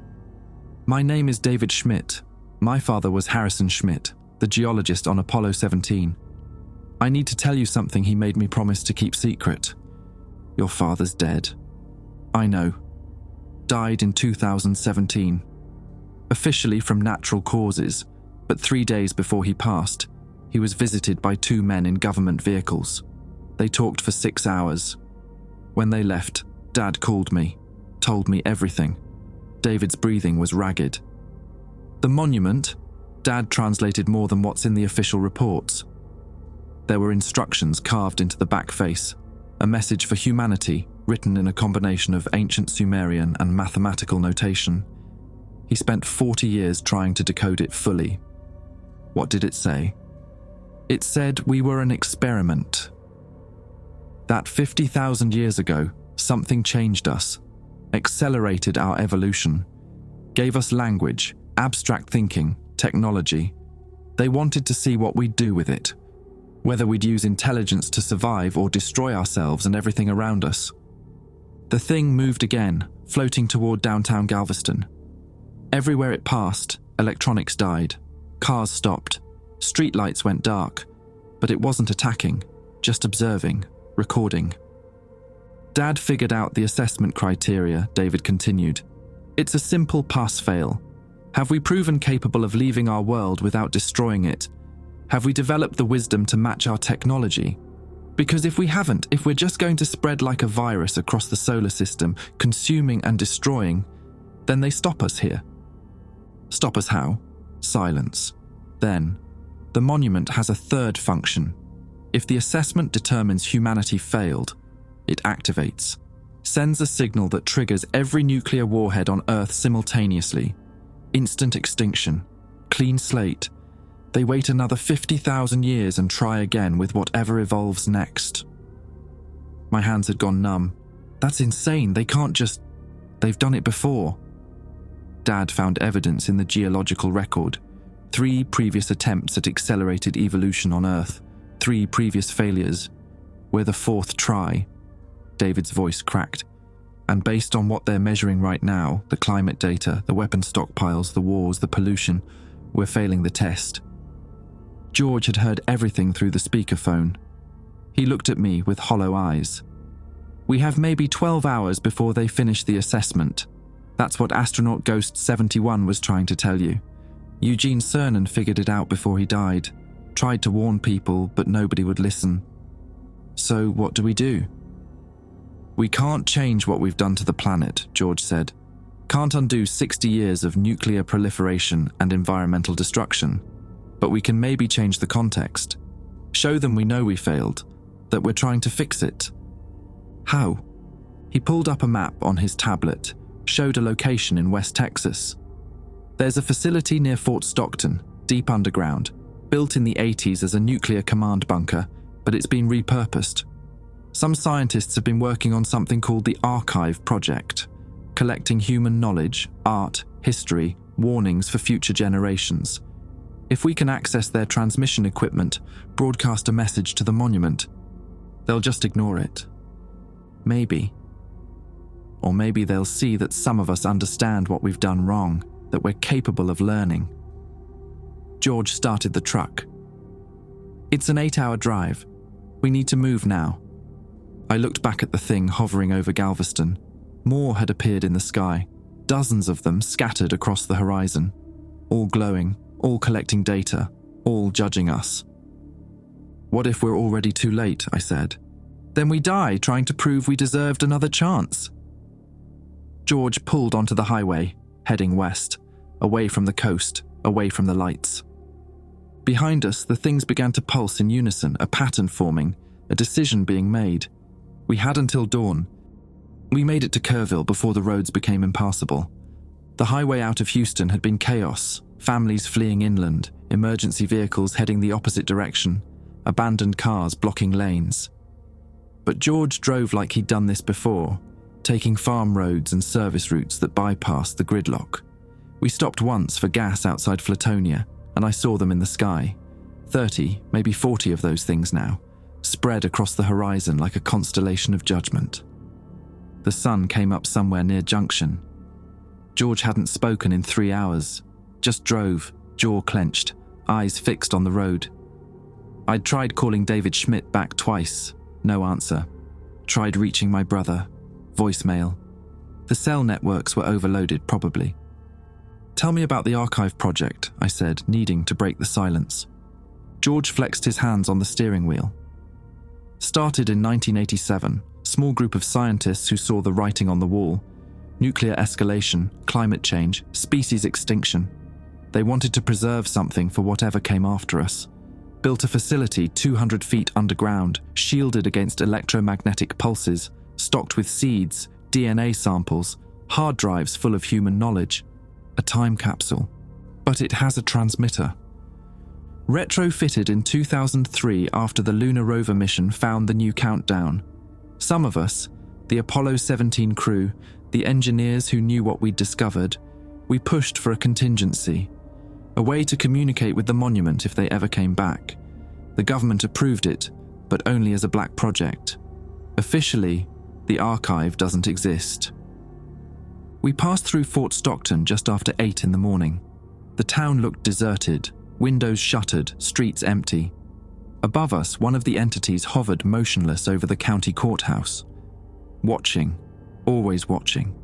My name is David Schmidt. My father was Harrison Schmidt, the geologist on Apollo 17. I need to tell you something he made me promise to keep secret. Your father's dead. I know. Died in 2017. Officially from natural causes, but 3 days before he passed, he was visited by 2 men in government vehicles. They talked for 6 hours. When they left, Dad called me, told me everything. David's breathing was ragged. The monument, Dad translated more than what's in the official reports. There were instructions carved into the back face, a message for humanity written in a combination of ancient Sumerian and mathematical notation. He spent 40 years trying to decode it fully. What did it say? It said we were an experiment. That 50,000 years ago, something changed us, accelerated our evolution, gave us language, abstract thinking, technology. They wanted to see what we'd do with it, whether we'd use intelligence to survive or destroy ourselves and everything around us. The thing moved again, floating toward downtown Galveston. Everywhere it passed, electronics died, cars stopped, streetlights went dark, but it wasn't attacking, just observing, recording. Dad figured out the assessment criteria, David continued. It's a simple pass-fail. Have we proven capable of leaving our world without destroying it? Have we developed the wisdom to match our technology? Because if we haven't, if we're just going to spread like a virus across the solar system, consuming and destroying, then they stop us here. Stop us how? Silence. Then, the monument has a third function. If the assessment determines humanity failed, it activates, sends a signal that triggers every nuclear warhead on Earth simultaneously. Instant extinction, clean slate. They wait another 50,000 years and try again with whatever evolves next. My hands had gone numb. That's insane, they can't just... They've done it before. Dad found evidence in the geological record. 3 previous attempts at accelerated evolution on Earth. 3 previous failures. We're the 4th try. David's voice cracked. And based on what they're measuring right now, the climate data, the weapon stockpiles, the wars, the pollution, we're failing the test. George had heard everything through the speakerphone. He looked at me with hollow eyes. We have maybe 12 hours before they finish the assessment. That's what astronaut Ghost 71 was trying to tell you. Eugene Cernan figured it out before he died. Tried to warn people, but nobody would listen. So what do we do? We can't change what we've done to the planet, George said. Can't undo 60 years of nuclear proliferation and environmental destruction. But we can maybe change the context. Show them we know we failed, that we're trying to fix it. How? He pulled up a map on his tablet, showed a location in West Texas. There's a facility near Fort Stockton, deep underground, built in the 80s as a nuclear command bunker, but it's been repurposed. Some scientists have been working on something called the Archive Project, collecting human knowledge, art, history, warnings for future generations. If we can access their transmission equipment, broadcast a message to the monument, they'll just ignore it. Maybe. Or maybe they'll see that some of us understand what we've done wrong, that we're capable of learning. George started the truck. It's an 8-hour drive. We need to move now. I looked back at the thing hovering over Galveston. More had appeared in the sky, dozens of them scattered across the horizon, all glowing, all collecting data, all judging us. "What if we're already too late?" I said. "Then we die trying to prove we deserved another chance." George pulled onto the highway, heading west, away from the coast, away from the lights. Behind us, the things began to pulse in unison, a pattern forming, a decision being made. We had until dawn. We made it to Kerrville before the roads became impassable. The highway out of Houston had been chaos, families fleeing inland, emergency vehicles heading the opposite direction, abandoned cars blocking lanes. But George drove like he'd done this before, taking farm roads and service routes that bypassed the gridlock. We stopped once for gas outside Flatonia, and I saw them in the sky. 30, maybe 40 of those things now, spread across the horizon like a constellation of judgment. The sun came up somewhere near Junction. George hadn't spoken in 3 hours, just drove, jaw clenched, eyes fixed on the road. I'd tried calling David Schmidt back twice, no answer. Tried reaching my brother, voicemail. The cell networks were overloaded, probably. "Tell me about the archive project," I said, needing to break the silence. George flexed his hands on the steering wheel. Started in 1987, small group of scientists who saw the writing on the wall. Nuclear escalation, climate change, species extinction. They wanted to preserve something for whatever came after us. Built a facility 200 feet underground, shielded against electromagnetic pulses, stocked with seeds, DNA samples, hard drives full of human knowledge. A time capsule. But it has a transmitter. Retrofitted in 2003 after the lunar rover mission found the new countdown. Some of us, the Apollo 17 crew, the engineers who knew what we'd discovered, we pushed for a contingency. A way to communicate with the monument if they ever came back. The government approved it, but only as a black project. Officially, the archive doesn't exist. We passed through Fort Stockton just after 8 in the morning. The town looked deserted, windows shuttered, streets empty. Above us, one of the entities hovered motionless over the county courthouse. Watching, always watching.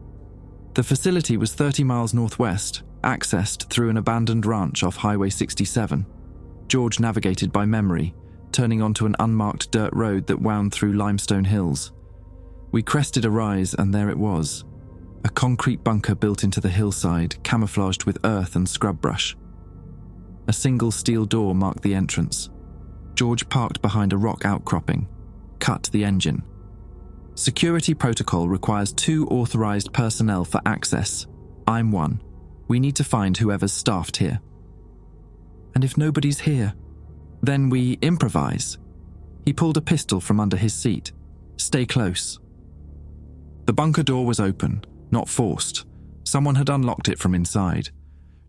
The facility was 30 miles northwest, accessed through an abandoned ranch off Highway 67. George navigated by memory, turning onto an unmarked dirt road that wound through limestone hills. We crested a rise, and there it was. A concrete bunker built into the hillside, camouflaged with earth and scrub brush. A single steel door marked the entrance. George parked behind a rock outcropping, cut the engine. Security protocol requires 2 authorized personnel for access. I'm one. We need to find whoever's staffed here. And if nobody's here, then we improvise. He pulled a pistol from under his seat. Stay close. The bunker door was open, not forced. Someone had unlocked it from inside.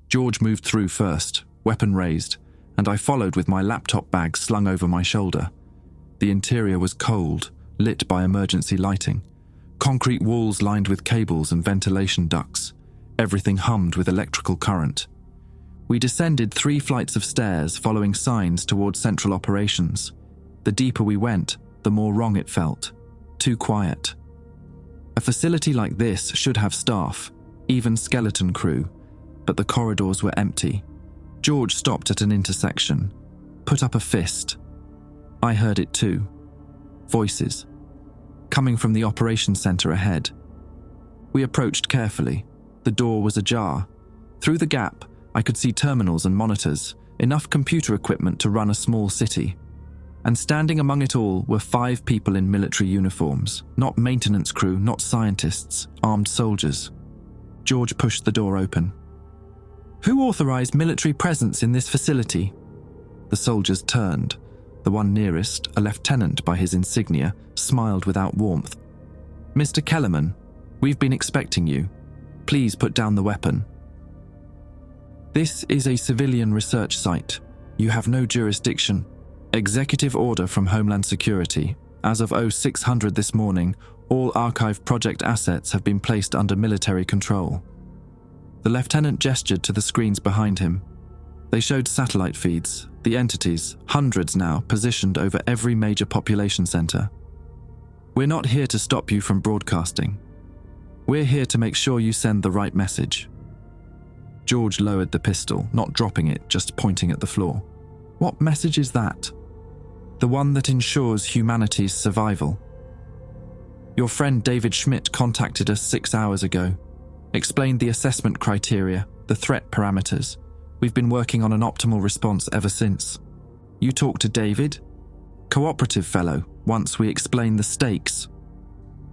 George moved through first, weapon raised, and I followed with my laptop bag slung over my shoulder. The interior was cold, lit by emergency lighting. Concrete walls lined with cables and ventilation ducts. Everything hummed with electrical current. We descended 3 flights of stairs, following signs towards central operations. The deeper we went, the more wrong it felt. Too quiet. A facility like this should have staff, even skeleton crew, but the corridors were empty. George stopped at an intersection, put up a fist. I heard it too. Voices. Coming from the operations center ahead. We approached carefully. The door was ajar. Through the gap, I could see terminals and monitors, enough computer equipment to run a small city. And standing among it all were 5 people in military uniforms, not maintenance crew, not scientists, armed soldiers. George pushed the door open. "Who authorized military presence in this facility?" The soldiers turned. The one nearest, a lieutenant by his insignia, smiled without warmth. "Mr. Kellerman, we've been expecting you. Please put down the weapon." "This is a civilian research site. You have no jurisdiction. Executive order from Homeland Security. As of 0600 this morning, all archive project assets have been placed under military control." The lieutenant gestured to the screens behind him. They showed satellite feeds, the entities, hundreds now, positioned over every major population center. "We're not here to stop you from broadcasting." We're here to make sure you send the right message. George lowered the pistol, not dropping it, just pointing at the floor. What message is that? The one that ensures humanity's survival. Your friend David Schmidt contacted us 6 hours ago, explained the assessment criteria, the threat parameters. We've been working on an optimal response ever since. You talked to David? Cooperative fellow, once we explained the stakes.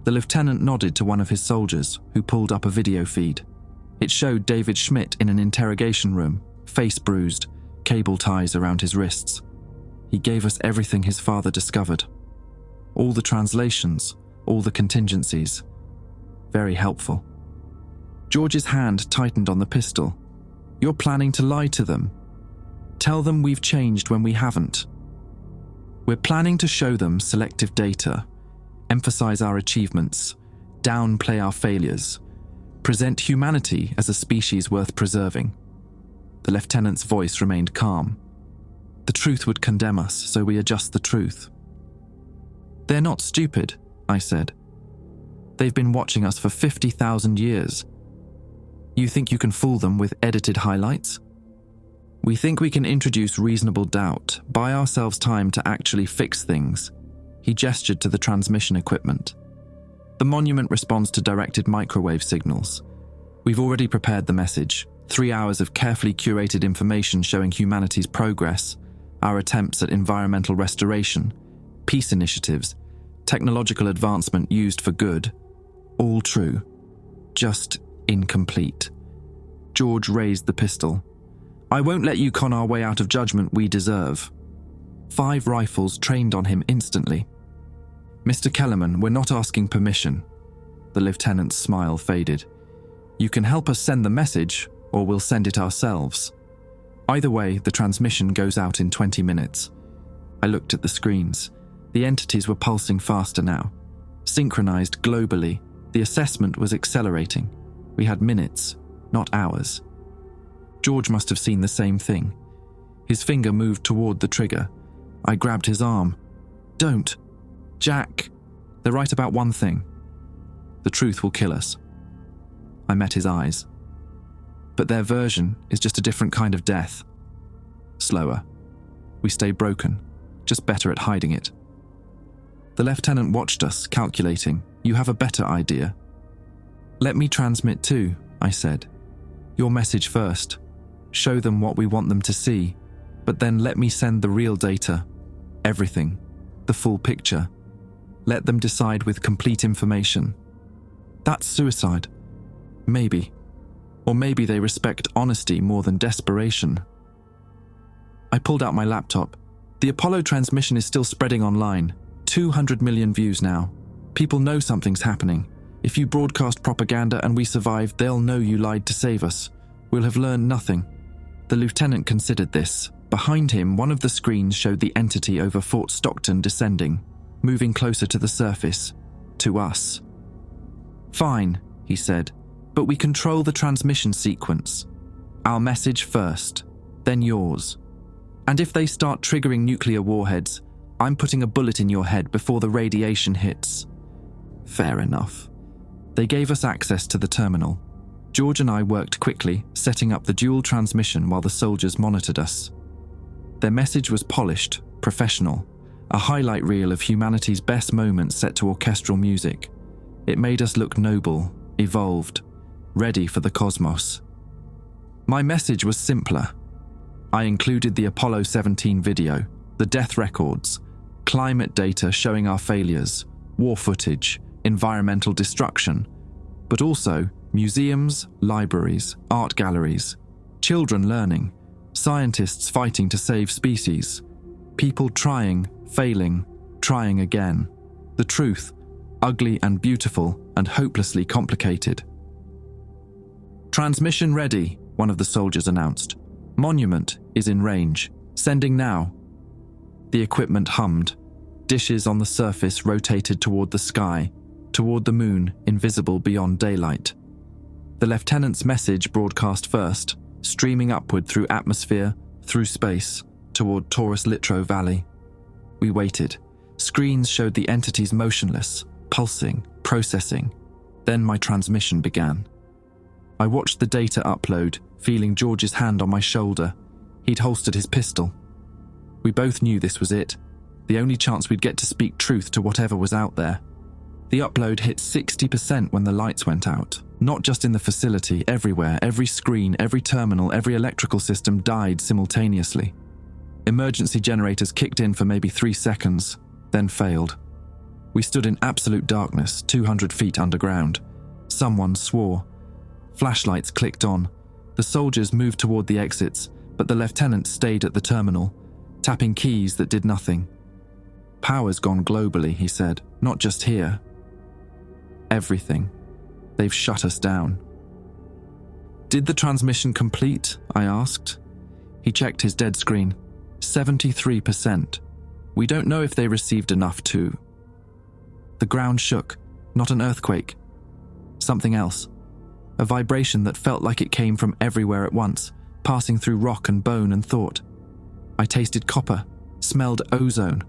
The lieutenant nodded to one of his soldiers, who pulled up a video feed. It showed David Schmidt in an interrogation room, face bruised, cable ties around his wrists. He gave us everything his father discovered. All the translations, all the contingencies. Very helpful. George's hand tightened on the pistol. You're planning to lie to them. Tell them we've changed when we haven't. We're planning to show them selective data, emphasize our achievements, downplay our failures, present humanity as a species worth preserving. The lieutenant's voice remained calm. The truth would condemn us, so we adjust the truth. They're not stupid, I said. They've been watching us for 50,000 years. You think you can fool them with edited highlights? We think we can introduce reasonable doubt, buy ourselves time to actually fix things. He gestured to the transmission equipment. The monument responds to directed microwave signals. We've already prepared the message. 3 hours of carefully curated information showing humanity's progress, our attempts at environmental restoration, peace initiatives, technological advancement used for good. All true. Just incomplete. George raised the pistol. I won't let you con our way out of judgment we deserve. 5 rifles trained on him instantly. Mr. Kellerman, we're not asking permission. The lieutenant's smile faded. You can help us send the message, or we'll send it ourselves. Either way, the transmission goes out in 20 minutes. I looked at the screens. The entities were pulsing faster now. Synchronized globally, the assessment was accelerating. We had minutes, not hours. George must have seen the same thing. His finger moved toward the trigger. I grabbed his arm. Don't. Jack. They're right about one thing. The truth will kill us. I met his eyes. But their version is just a different kind of death. Slower. We stay broken, just better at hiding it. The lieutenant watched us, calculating. You have a better idea. Let me transmit too, I said. Your message first. Show them what we want them to see, but then let me send the real data. Everything. The full picture. Let them decide with complete information. That's suicide. Maybe. Or maybe they respect honesty more than desperation. I pulled out my laptop. The Apollo transmission is still spreading online. 200 million views now. People know something's happening. If you broadcast propaganda and we survive, they'll know you lied to save us. We'll have learned nothing. The lieutenant considered this. Behind him, one of the screens showed the entity over Fort Stockton descending, moving closer to the surface, to us. Fine, he said, but we control the transmission sequence. Our message first, then yours. And if they start triggering nuclear warheads, I'm putting a bullet in your head before the radiation hits. Fair enough. They gave us access to the terminal. George and I worked quickly, setting up the dual transmission while the soldiers monitored us. Their message was polished, professional, a highlight reel of humanity's best moments set to orchestral music. It made us look noble, evolved, ready for the cosmos. My message was simpler. I included the Apollo 17 video, the death records, climate data showing our failures, war footage, environmental destruction, but also museums, libraries, art galleries, children learning, scientists fighting to save species, people trying, failing, trying again. The truth, ugly and beautiful and hopelessly complicated. Transmission ready, one of the soldiers announced. Monument is in range. Sending now. The equipment hummed. Dishes on the surface rotated toward the sky, toward the moon, invisible beyond daylight. The lieutenant's message broadcast first, streaming upward through atmosphere, through space, toward Taurus Littrow Valley. We waited. Screens showed the entities motionless, pulsing, processing. Then my transmission began. I watched the data upload, feeling George's hand on my shoulder. He'd holstered his pistol. We both knew this was it, the only chance we'd get to speak truth to whatever was out there. The upload hit 60% when the lights went out. Not just in the facility, everywhere, every screen, every terminal, every electrical system died simultaneously. Emergency generators kicked in for maybe 3 seconds, then failed. We stood in absolute darkness, 200 feet underground. Someone swore. Flashlights clicked on. The soldiers moved toward the exits, but the lieutenant stayed at the terminal, tapping keys that did nothing. Power's gone globally, he said, not just here. Everything. They've shut us down. Did the transmission complete? I asked. He checked his dead screen. 73%. We don't know if they received enough to. The ground shook, not an earthquake. Something else. A vibration that felt like it came from everywhere at once, passing through rock and bone and thought. I tasted copper, smelled ozone.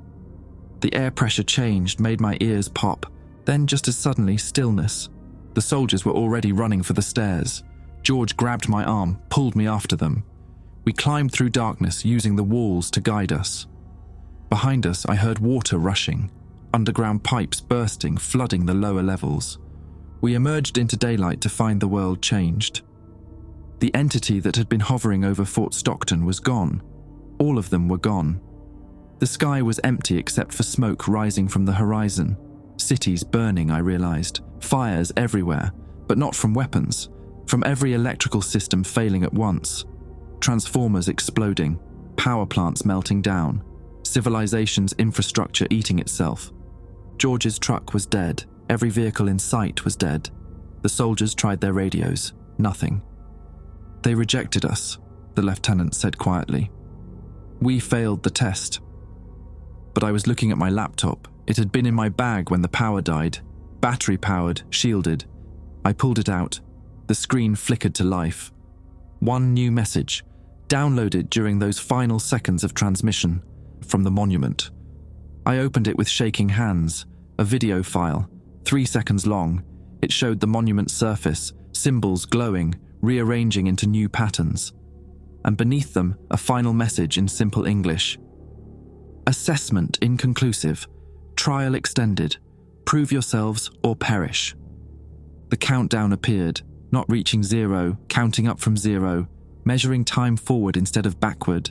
The air pressure changed, made my ears pop. Then just as suddenly, stillness. The soldiers were already running for the stairs. George grabbed my arm, pulled me after them. We climbed through darkness, using the walls to guide us. Behind us, I heard water rushing, underground pipes bursting, flooding the lower levels. We emerged into daylight to find the world changed. The entity that had been hovering over Fort Stockton was gone. All of them were gone. The sky was empty except for smoke rising from the horizon. Cities burning, I realized. Fires everywhere, but not from weapons. From every electrical system failing at once. Transformers exploding. Power plants melting down. Civilization's infrastructure eating itself. George's truck was dead. Every vehicle in sight was dead. The soldiers tried their radios. Nothing. They rejected us, the lieutenant said quietly. We failed the test. But I was looking at my laptop. It had been in my bag when the power died. Battery-powered, shielded. I pulled it out. The screen flickered to life. One new message, downloaded during those final seconds of transmission, from the monument. I opened it with shaking hands. A video file, 3 seconds long. It showed the monument's surface, symbols glowing, rearranging into new patterns. And beneath them, a final message in simple English. Assessment inconclusive. Trial extended. Prove yourselves or perish. The countdown appeared, not reaching 0, counting up from 0, measuring time forward instead of backward.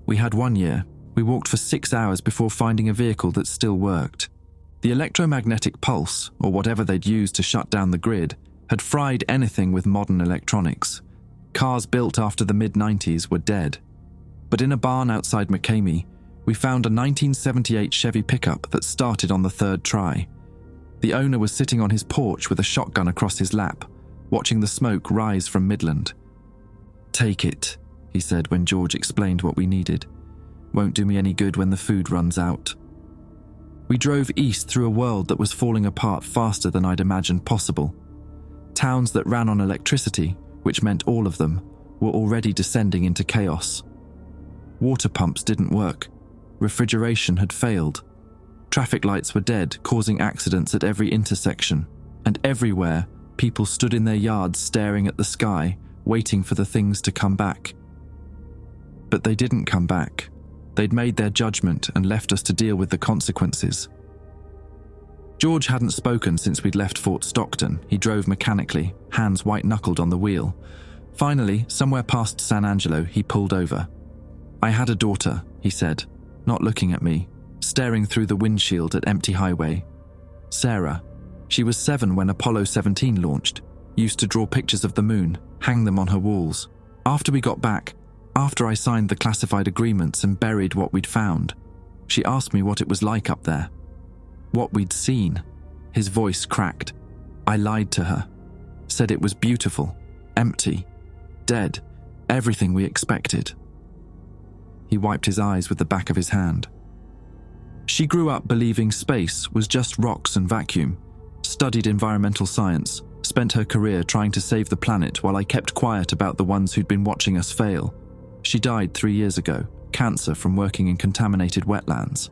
We had 1 year. We walked for 6 hours before finding a vehicle that still worked. The electromagnetic pulse, or whatever they'd used to shut down the grid, had fried anything with modern electronics. Cars built after the mid-90s were dead. But in a barn outside McCamey, we found a 1978 Chevy pickup that started on the 3rd try. The owner was sitting on his porch with a shotgun across his lap, watching the smoke rise from Midland. "Take it," he said when George explained what we needed. "Won't do me any good when the food runs out." We drove east through a world that was falling apart faster than I'd imagined possible. Towns that ran on electricity, which meant all of them, were already descending into chaos. Water pumps didn't work. Refrigeration had failed. Traffic lights were dead, causing accidents at every intersection. And everywhere, people stood in their yards staring at the sky, waiting for the things to come back. But they didn't come back. They'd made their judgment and left us to deal with the consequences. George hadn't spoken since we'd left Fort Stockton. He drove mechanically, hands white-knuckled on the wheel. Finally, somewhere past San Angelo, he pulled over. "I had a daughter," he said, not looking at me, staring through the windshield at empty highway. "Sarah. She was 7 when Apollo 17 launched. Used to draw pictures of the moon, hang them on her walls. After we got back, after I signed the classified agreements and buried what we'd found, she asked me what it was like up there. What we'd seen." His voice cracked. I lied to her. Said it was beautiful, empty, dead, everything we expected. He wiped his eyes with the back of his hand. She grew up believing space was just rocks and vacuum, studied environmental science, spent her career trying to save the planet while I kept quiet about the ones who'd been watching us fail. She died 3 years ago, cancer from working in contaminated wetlands.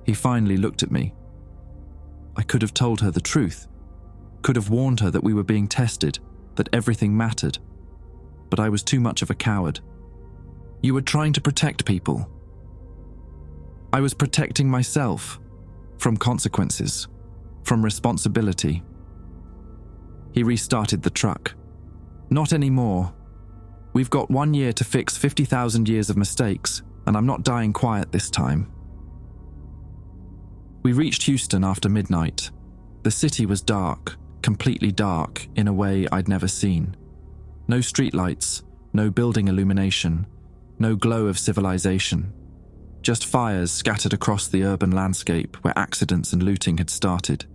He finally looked at me. I could have told her the truth. Could have warned her that we were being tested, that everything mattered. But I was too much of a coward. You were trying to protect people. I was protecting myself from consequences, from responsibility. He restarted the truck. Not anymore. We've got 1 year to fix 50,000 years of mistakes, and I'm not dying quiet this time. We reached Houston after midnight. The city was dark, completely dark in a way I'd never seen. No streetlights, no building illumination, no glow of civilization. Just fires scattered across the urban landscape where accidents and looting had started.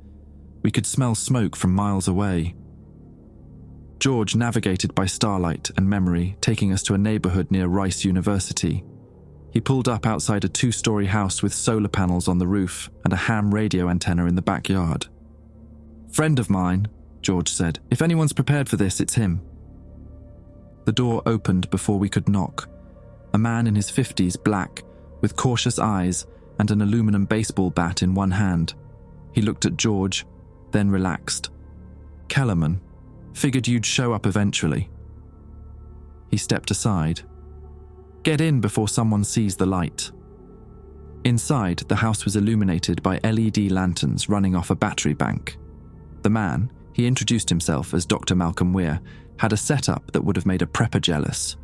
We could smell smoke from miles away. George navigated by starlight and memory, taking us to a neighborhood near Rice University. He pulled up outside a 2-story house with solar panels on the roof and a ham radio antenna in the backyard. "Friend of mine," George said. "If anyone's prepared for this, it's him." The door opened before we could knock. A man in his 50s, black, with cautious eyes and an aluminum baseball bat in one hand. He looked at George, then relaxed. "Kellerman, figured you'd show up eventually." He stepped aside. "Get in before someone sees the light." Inside, the house was illuminated by LED lanterns running off a battery bank. The man, he introduced himself as Dr. Malcolm Weir, had a setup that would have made a prepper jealous.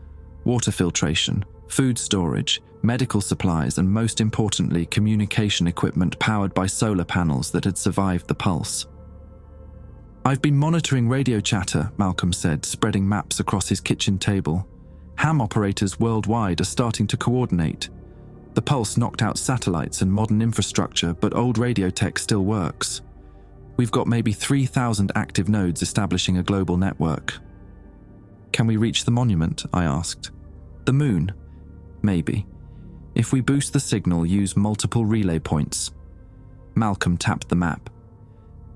Water filtration, food storage, medical supplies, and most importantly, communication equipment powered by solar panels that had survived the pulse. "I've been monitoring radio chatter," Malcolm said, spreading maps across his kitchen table. "Ham operators worldwide are starting to coordinate. The pulse knocked out satellites and modern infrastructure, but old radio tech still works. We've got maybe 3,000 active nodes establishing a global network." "Can we reach the monument?" I asked. "The moon? Maybe. If we boost the signal, use multiple relay points." Malcolm tapped the map.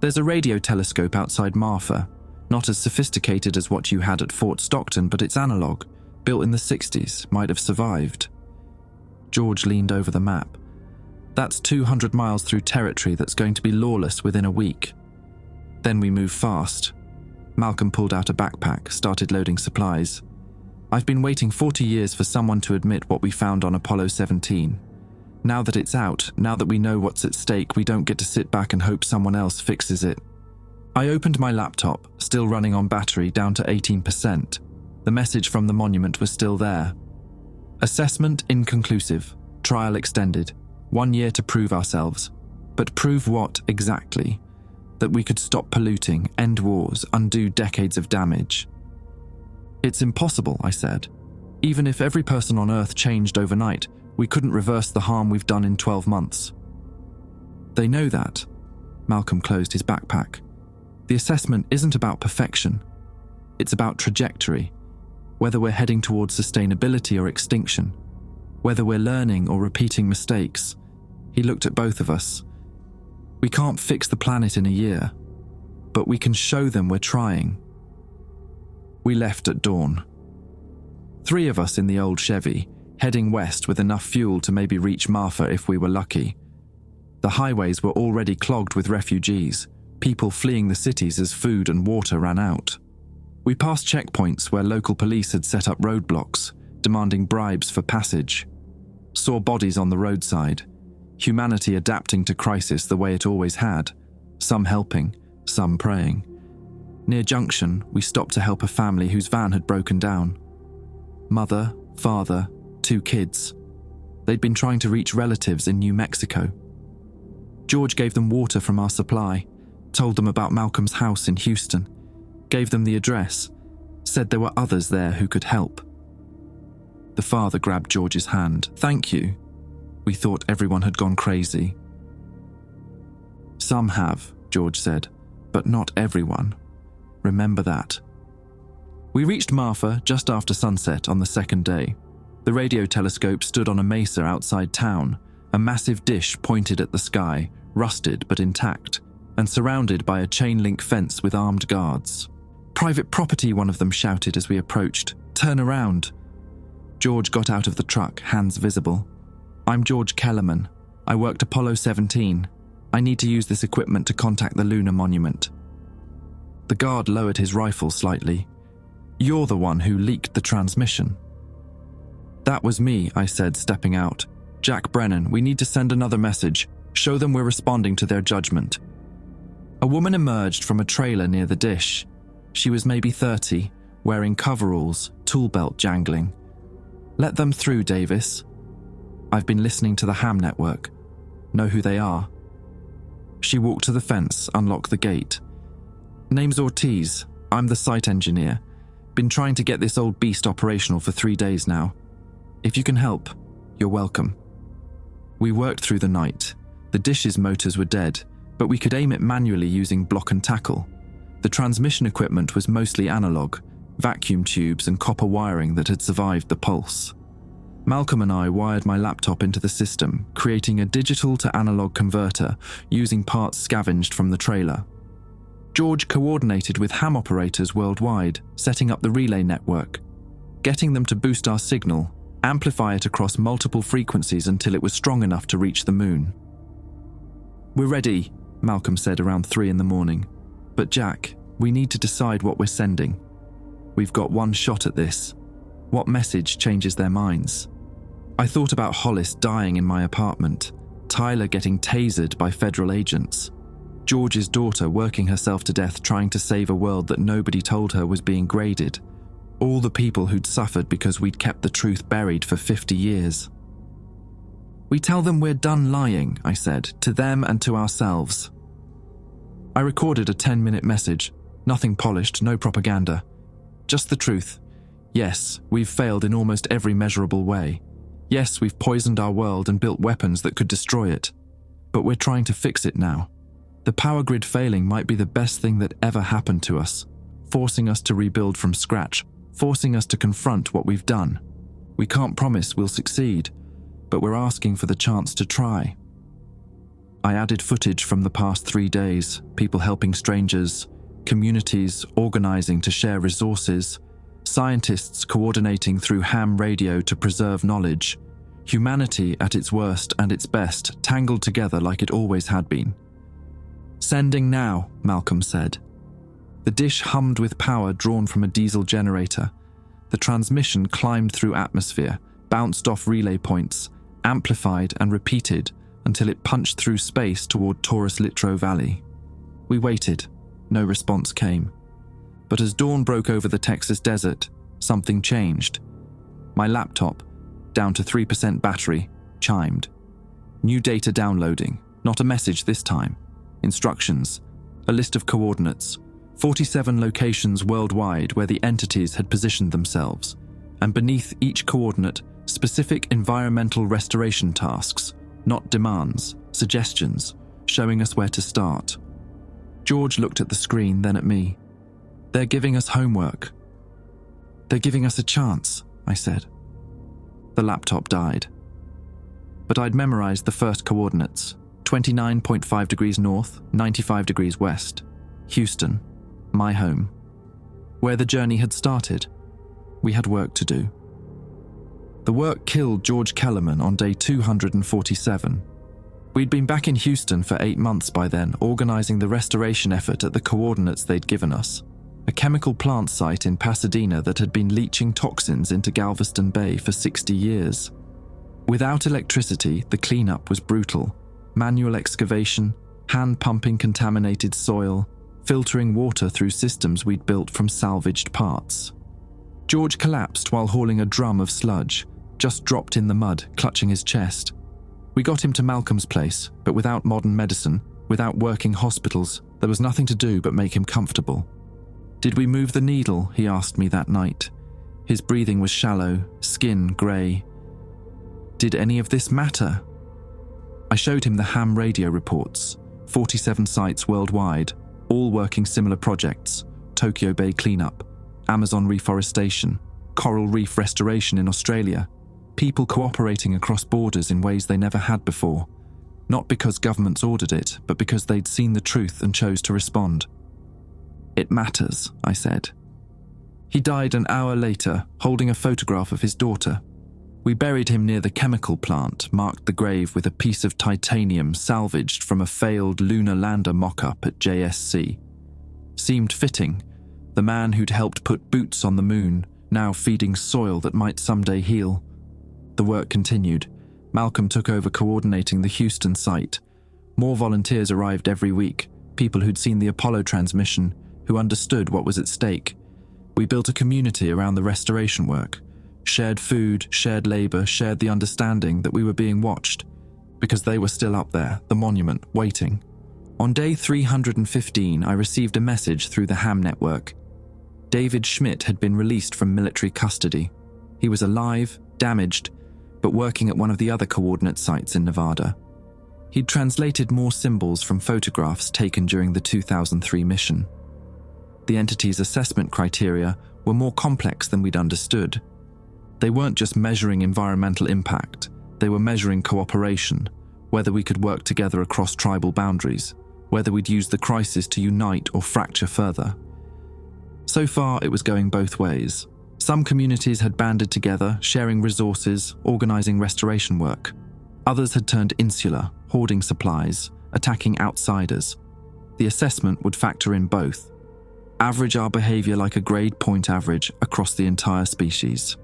"There's a radio telescope outside Marfa, not as sophisticated as what you had at Fort Stockton, but it's analog, built in the 60s, might have survived." George leaned over the map. "That's 200 miles through territory that's going to be lawless within a week. Then we move fast." Malcolm pulled out a backpack, started loading supplies. "I've been waiting 40 years for someone to admit what we found on Apollo 17. Now that it's out, now that we know what's at stake, we don't get to sit back and hope someone else fixes it." I opened my laptop, still running on battery, down to 18%. The message from the monument was still there. "Assessment inconclusive. Trial extended. 1 year to prove ourselves." But prove what exactly? That we could stop polluting, end wars, undo decades of damage. "It's impossible," I said. "Even if every person on Earth changed overnight, we couldn't reverse the harm we've done in 12 months. "They know that." Malcolm closed his backpack. "The assessment isn't about perfection. It's about trajectory. Whether we're heading towards sustainability or extinction. Whether we're learning or repeating mistakes." He looked at both of us. "We can't fix the planet in a year, but we can show them we're trying." We left at dawn. 3 of us in the old Chevy, heading west with enough fuel to maybe reach Marfa if we were lucky. The highways were already clogged with refugees, people fleeing the cities as food and water ran out. We passed checkpoints where local police had set up roadblocks, demanding bribes for passage. Saw bodies on the roadside, humanity adapting to crisis the way it always had, some helping, some praying. Near Junction, we stopped to help a family whose van had broken down. Mother, father, 2 kids. They'd been trying to reach relatives in New Mexico. George gave them water from our supply, told them about Malcolm's house in Houston, gave them the address, said there were others there who could help. The father grabbed George's hand. "Thank you." We thought everyone had gone crazy. "Some have," George said, "but not everyone. Remember that." We reached Marfa just after sunset on the second day. The radio telescope stood on a mesa outside town, a massive dish pointed at the sky, rusted but intact, and surrounded by a chain-link fence with armed guards. "Private property," one of them shouted as we approached. "Turn around." George got out of the truck, hands visible. "I'm George Kellerman. I worked Apollo 17. I need to use this equipment to contact the lunar monument." The guard lowered his rifle slightly. "You're the one who leaked the transmission." "That was me," I said, stepping out. "Jack Brennan, we need to send another message. Show them we're responding to their judgment." A woman emerged from a trailer near the dish. She was maybe 30, wearing coveralls, tool belt jangling. "Let them through, Davis. I've been listening to the Ham network. Know who they are." She walked to the fence, unlocked the gate. "Name's Ortiz. I'm the site engineer. Been trying to get this old beast operational for 3 days now. If you can help, you're welcome." We worked through the night. The dish's motors were dead, but we could aim it manually using block and tackle. The transmission equipment was mostly analog, vacuum tubes and copper wiring that had survived the pulse. Malcolm and I wired my laptop into the system, creating a digital to analog converter using parts scavenged from the trailer. George coordinated with ham operators worldwide, setting up the relay network, getting them to boost our signal, amplify it across multiple frequencies until it was strong enough to reach the moon. "We're ready," Malcolm said around 3 in the morning. "But Jack, we need to decide what we're sending. We've got one shot at this. What message changes their minds?" I thought about Hollis dying in my apartment, Tyler getting tasered by federal agents, George's daughter working herself to death trying to save a world that nobody told her was being graded, all the people who'd suffered because we'd kept the truth buried for 50 years. "We tell them we're done lying," I said, "to them and to ourselves." I recorded a 10-minute message, nothing polished, no propaganda. Just the truth. Yes, we've failed in almost every measurable way. Yes, we've poisoned our world and built weapons that could destroy it. But we're trying to fix it now. The power grid failing might be the best thing that ever happened to us, forcing us to rebuild from scratch, forcing us to confront what we've done. We can't promise we'll succeed, but we're asking for the chance to try. I added footage from the past 3 days, people helping strangers, communities organizing to share resources, scientists coordinating through ham radio to preserve knowledge, humanity at its worst and its best, tangled together like it always had been. "Sending now," Malcolm said. The dish hummed with power drawn from a diesel generator. The transmission climbed through atmosphere, bounced off relay points, amplified and repeated until it punched through space toward Taurus Littrow Valley. We waited. No response came. But as dawn broke over the Texas desert, something changed. My laptop, down to 3% battery, chimed. New data downloading, not a message this time. Instructions, a list of coordinates, 47 locations worldwide where the entities had positioned themselves, and beneath each coordinate, specific environmental restoration tasks, not demands, suggestions, showing us where to start. George looked at the screen, then at me. "They're giving us homework." "They're giving us a chance," I said. The laptop died. But I'd memorized the first coordinates, 29.5 degrees north, 95 degrees west. Houston, my home. Where the journey had started. We had work to do. The work killed George Kellerman on day 247. We'd been back in Houston for 8 months by then, organizing the restoration effort at the coordinates they'd given us. A chemical plant site in Pasadena that had been leaching toxins into Galveston Bay for 60 years. Without electricity, the cleanup was brutal. Manual excavation, hand-pumping contaminated soil, filtering water through systems we'd built from salvaged parts. George collapsed while hauling a drum of sludge, just dropped in the mud, clutching his chest. We got him to Malcolm's place, but without modern medicine, without working hospitals, there was nothing to do but make him comfortable. "Did we move the needle?" he asked me that night. His breathing was shallow, skin grey. Did any of this matter? I showed him the ham radio reports, 47 sites worldwide, all working similar projects, Tokyo Bay cleanup, Amazon reforestation, coral reef restoration in Australia, people cooperating across borders in ways they never had before, not because governments ordered it, but because they'd seen the truth and chose to respond. "It matters," I said. He died an hour later, holding a photograph of his daughter. We buried him near the chemical plant, marked the grave with a piece of titanium salvaged from a failed lunar lander mock-up at JSC. seemed fitting. The man who'd helped put boots on the moon, now feeding soil that might someday heal. The work continued. Malcolm took over coordinating the Houston site. More volunteers arrived every week, people who'd seen the Apollo transmission, who understood what was at stake. We built a community around the restoration work. Shared food, shared labor, shared the understanding that we were being watched, because they were still up there, the monument, waiting. On day 315, I received a message through the ham network. David Schmidt had been released from military custody. He was alive, damaged, but working at one of the other coordinate sites in Nevada. He'd translated more symbols from photographs taken during the 2003 mission. The entity's assessment criteria were more complex than we'd understood. They weren't just measuring environmental impact, they were measuring cooperation, whether we could work together across tribal boundaries, whether we'd use the crisis to unite or fracture further. So far, it was going both ways. Some communities had banded together, sharing resources, organizing restoration work. Others had turned insular, hoarding supplies, attacking outsiders. The assessment would factor in both. Average our behavior like a grade point average across the entire species.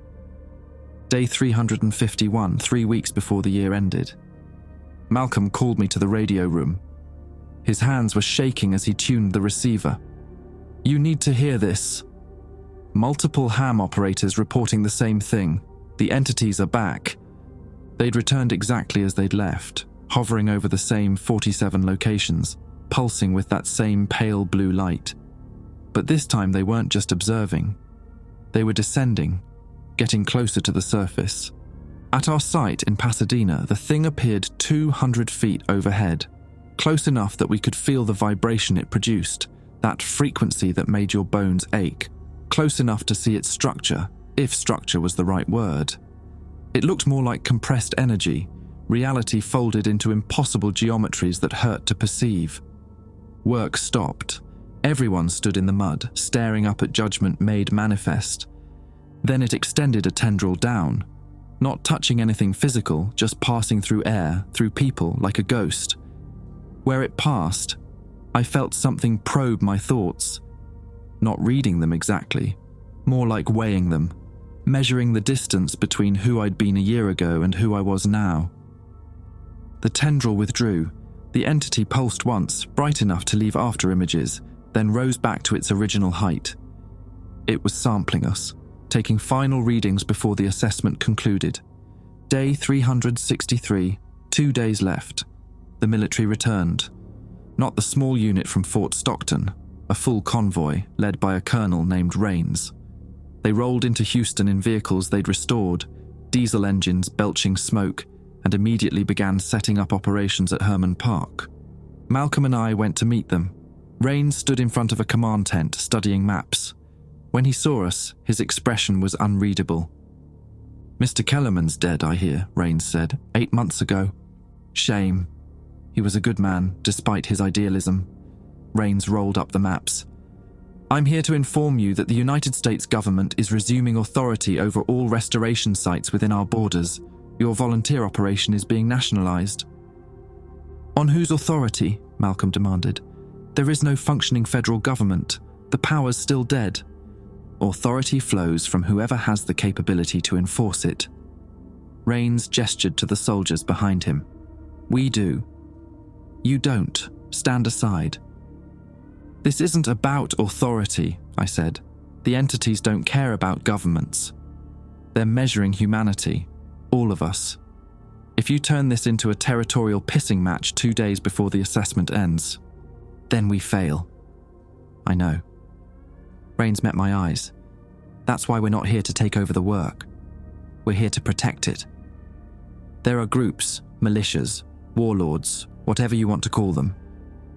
Day 351, 3 weeks before the year ended. Malcolm called me to the radio room. His hands were shaking as he tuned the receiver. "You need to hear this." Multiple ham operators reporting the same thing. The entities are back. They'd returned exactly as they'd left, hovering over the same 47 locations, pulsing with that same pale blue light. But this time they weren't just observing. They were descending, getting closer to the surface. At our site in Pasadena, the thing appeared 200 feet overhead, close enough that we could feel the vibration it produced, that frequency that made your bones ache, close enough to see its structure, if structure was the right word. It looked more like compressed energy, reality folded into impossible geometries that hurt to perceive. Work stopped. Everyone stood in the mud, staring up at judgment made manifest. Then it extended a tendril down, not touching anything physical, just passing through air, through people, like a ghost. Where it passed, I felt something probe my thoughts. Not reading them exactly, more like weighing them, measuring the distance between who I'd been a year ago and who I was now. The tendril withdrew. The entity pulsed once, bright enough to leave after images, then rose back to its original height. It was sampling us, taking final readings before the assessment concluded. Day 363, 2 days left. The military returned. Not the small unit from Fort Stockton, a full convoy led by a colonel named Rains. They rolled into Houston in vehicles they'd restored, diesel engines belching smoke, and immediately began setting up operations at Herman Park. Malcolm and I went to meet them. Rains stood in front of a command tent, studying maps. When he saw us, his expression was unreadable. "Mr. Kellerman's dead, I hear," Rains said, 8 months ago. "Shame. He was a good man, despite his idealism." Rains rolled up the maps. "I'm here to inform you that the United States government is resuming authority over all restoration sites within our borders. Your volunteer operation is being nationalized." "On whose authority?" Malcolm demanded. "There is no functioning federal government. The power's still dead." "Authority flows from whoever has the capability to enforce it." Rains gestured to the soldiers behind him. "We do. You don't. Stand aside." "This isn't about authority," I said. "The entities don't care about governments. They're measuring humanity, all of us. If you turn this into a territorial pissing match 2 days before the assessment ends, then we fail." "I know." Rains met my eyes. "That's why we're not here to take over the work. We're here to protect it. There are groups, militias, warlords, whatever you want to call them,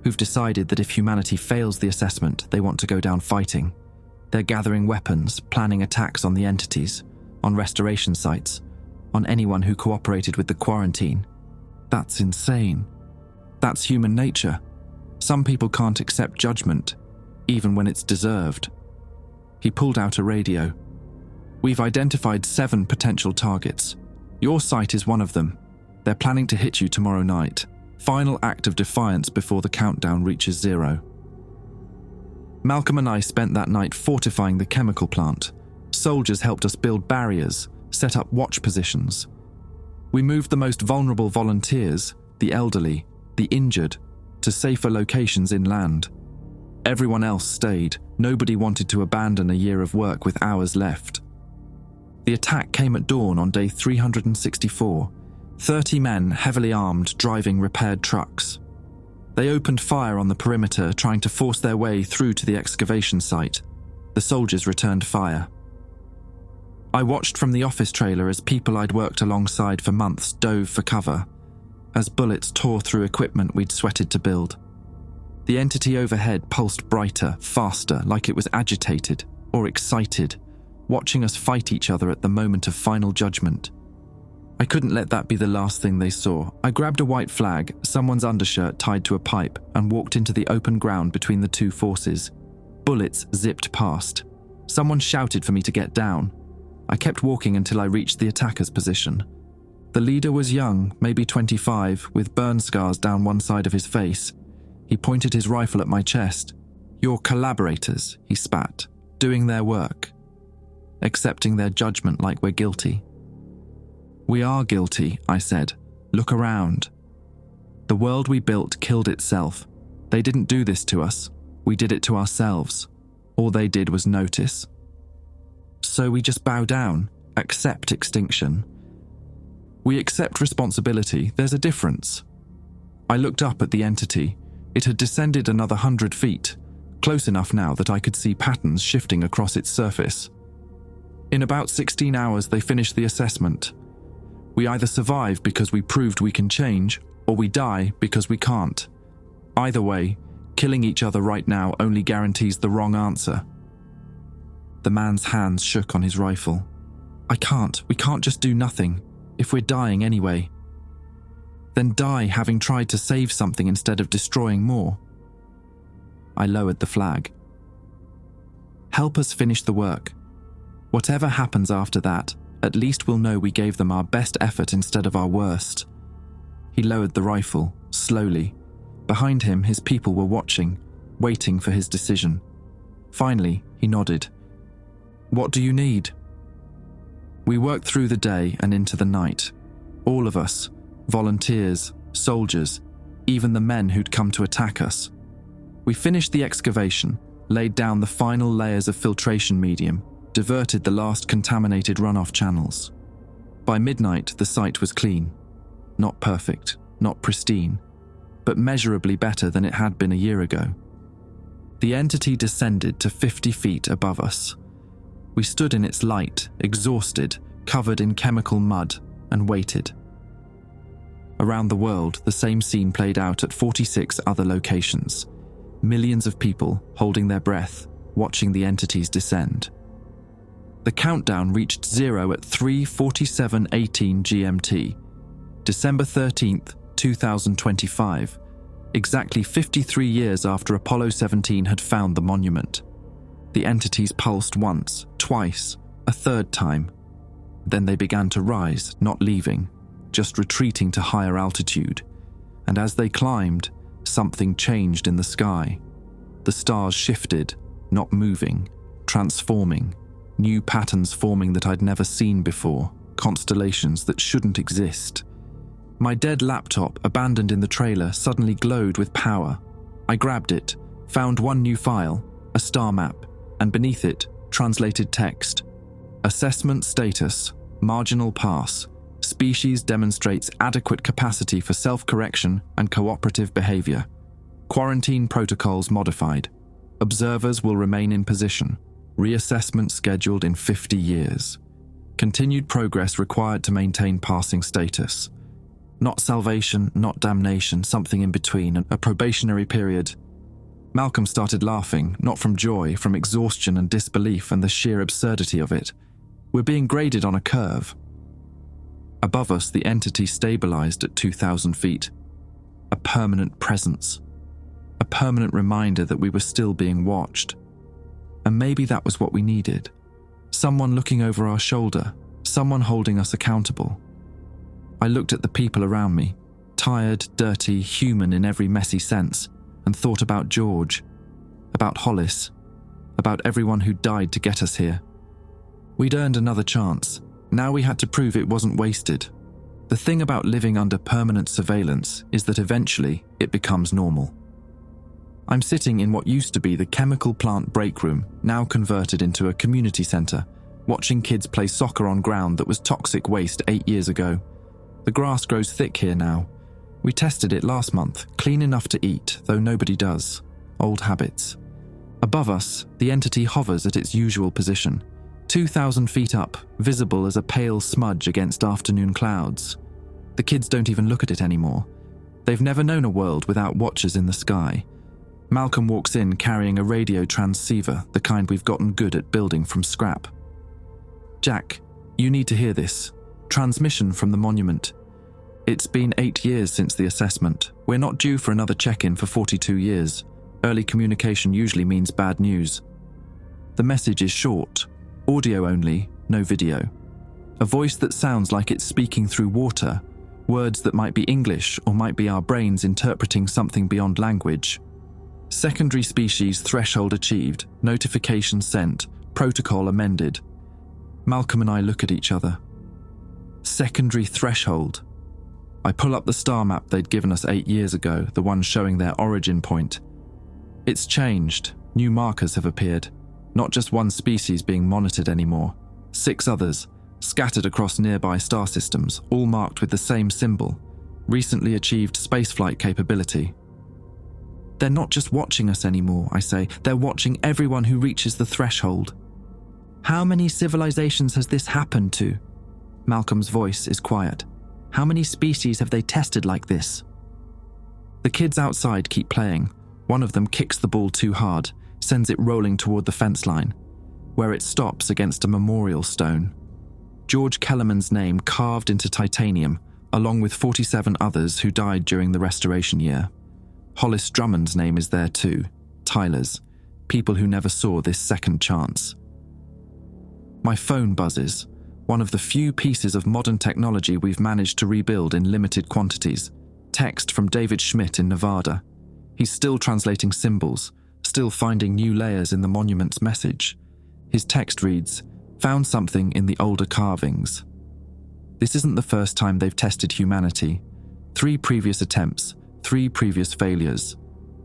who've decided that if humanity fails the assessment, they want to go down fighting. They're gathering weapons, planning attacks on the entities, on restoration sites, on anyone who cooperated with the quarantine. That's insane. That's human nature. Some people can't accept judgment, even when it's deserved." He pulled out a radio. "We've identified 7 potential targets. Your site is one of them. They're planning to hit you tomorrow night. Final act of defiance before the countdown reaches 0. Malcolm and I spent that night fortifying the chemical plant. Soldiers helped us build barriers, set up watch positions. We moved the most vulnerable volunteers, the elderly, the injured, to safer locations inland. Everyone else stayed. Nobody wanted to abandon a year of work with hours left. The attack came at dawn on day 364. 30 men, heavily armed, driving repaired trucks. They opened fire on the perimeter, trying to force their way through to the excavation site. The soldiers returned fire. I watched from the office trailer as people I'd worked alongside for months dove for cover, as bullets tore through equipment we'd sweated to build. The entity overhead pulsed brighter, faster, like it was agitated or excited, watching us fight each other at the moment of final judgment. I couldn't let that be the last thing they saw. I grabbed a white flag, someone's undershirt tied to a pipe, and walked into the open ground between the two forces. Bullets zipped past. Someone shouted for me to get down. I kept walking until I reached the attacker's position. The leader was young, maybe 25, with burn scars down one side of his face. He pointed his rifle at my chest. "Your collaborators," he spat, "doing their work. Accepting their judgment like we're guilty." "We are guilty," I said. "Look around. The world we built killed itself. They didn't do this to us. We did it to ourselves. All they did was notice. So we just bow down, accept extinction. We accept responsibility. There's a difference." I looked up at the entity. It had descended another 100 feet, close enough now that I could see patterns shifting across its surface. In about 16 hours, they finished the assessment. We either survive because we proved we can change, or we die because we can't. Either way, killing each other right now only guarantees the wrong answer. The man's hands shook on his rifle. We can't just do nothing, if we're dying anyway. Then die having tried to save something instead of destroying more. I lowered the flag. Help us finish the work. Whatever happens after that, at least we'll know we gave them our best effort instead of our worst. He lowered the rifle, slowly. Behind him, his people were watching, waiting for his decision. Finally, he nodded. "What do you need?" We worked through the day and into the night. All of us, volunteers, soldiers, even the men who'd come to attack us. We finished the excavation, laid down the final layers of filtration medium, diverted the last contaminated runoff channels. By midnight, the site was clean. Not perfect, not pristine, but measurably better than it had been a year ago. The entity descended to 50 feet above us. We stood in its light, exhausted, covered in chemical mud, and waited. Around the world, the same scene played out at 46 other locations. Millions of people holding their breath, watching the entities descend. The countdown reached zero at 3:47:18 GMT, December 13th, 2025, exactly 53 years after Apollo 17 had found the monument. The entities pulsed once, twice, a third time. Then they began to rise, not leaving, just retreating to higher altitude. And as they climbed, something changed in the sky. The stars shifted, not moving, transforming, new patterns forming that I'd never seen before, constellations that shouldn't exist. My dead laptop, abandoned in the trailer, suddenly glowed with power. I grabbed it, found one new file, a star map, and beneath it, translated text. Assessment status, marginal pass. Species demonstrates adequate capacity for self-correction and cooperative behavior. Quarantine protocols modified. Observers will remain in position. Reassessment scheduled in 50 years. Continued progress required to maintain passing status. Not salvation, not damnation, something in between, a probationary period. Malcolm started laughing, not from joy, from exhaustion and disbelief and the sheer absurdity of it. We're being graded on a curve. Above us, the entity stabilized at 2,000 feet. A permanent presence. A permanent reminder that we were still being watched. And maybe that was what we needed. Someone looking over our shoulder, someone holding us accountable. I looked at the people around me, tired, dirty, human in every messy sense, and thought about George, about Hollis, about everyone who died to get us here. We'd earned another chance. Now we had to prove it wasn't wasted. The thing about living under permanent surveillance is that eventually it becomes normal. I'm sitting in what used to be the chemical plant break room, now converted into a community centre, watching kids play soccer on ground that was toxic waste 8 years ago. The grass grows thick here now. We tested it last month, clean enough to eat, though nobody does. Old habits. Above us, the entity hovers at its usual position, 2,000 feet up, visible as a pale smudge against afternoon clouds. The kids don't even look at it anymore. They've never known a world without watchers in the sky. Malcolm walks in carrying a radio transceiver, the kind we've gotten good at building from scrap. "Jack, you need to hear this. Transmission from the monument. It's been 8 years since the assessment. We're not due for another check-in for 42 years. Early communication usually means bad news." The message is short, audio only, no video. A voice that sounds like it's speaking through water, words that might be English or might be our brains interpreting something beyond language. Secondary species threshold achieved, notification sent, protocol amended. Malcolm and I look at each other. Secondary threshold. I pull up the star map they'd given us 8 years ago, the one showing their origin point. It's changed. New markers have appeared. Not just one species being monitored anymore. 6 others, scattered across nearby star systems, all marked with the same symbol. Recently achieved spaceflight capability. "They're not just watching us anymore," I say. "They're watching everyone who reaches the threshold." "How many civilizations has this happened to?" Malcolm's voice is quiet. "How many species have they tested like this?" The kids outside keep playing. One of them kicks the ball too hard, sends it rolling toward the fence line, where it stops against a memorial stone. George Kellerman's name carved into titanium, along with 47 others who died during the restoration year. Hollis Drummond's name is there too, Tyler's, people who never saw this second chance. My phone buzzes, one of the few pieces of modern technology we've managed to rebuild in limited quantities. Text from David Schmidt in Nevada. He's still translating symbols, still finding new layers in the monument's message. His text reads, "Found something in the older carvings." This isn't the first time they've tested humanity. 3 previous attempts, 3 previous failures.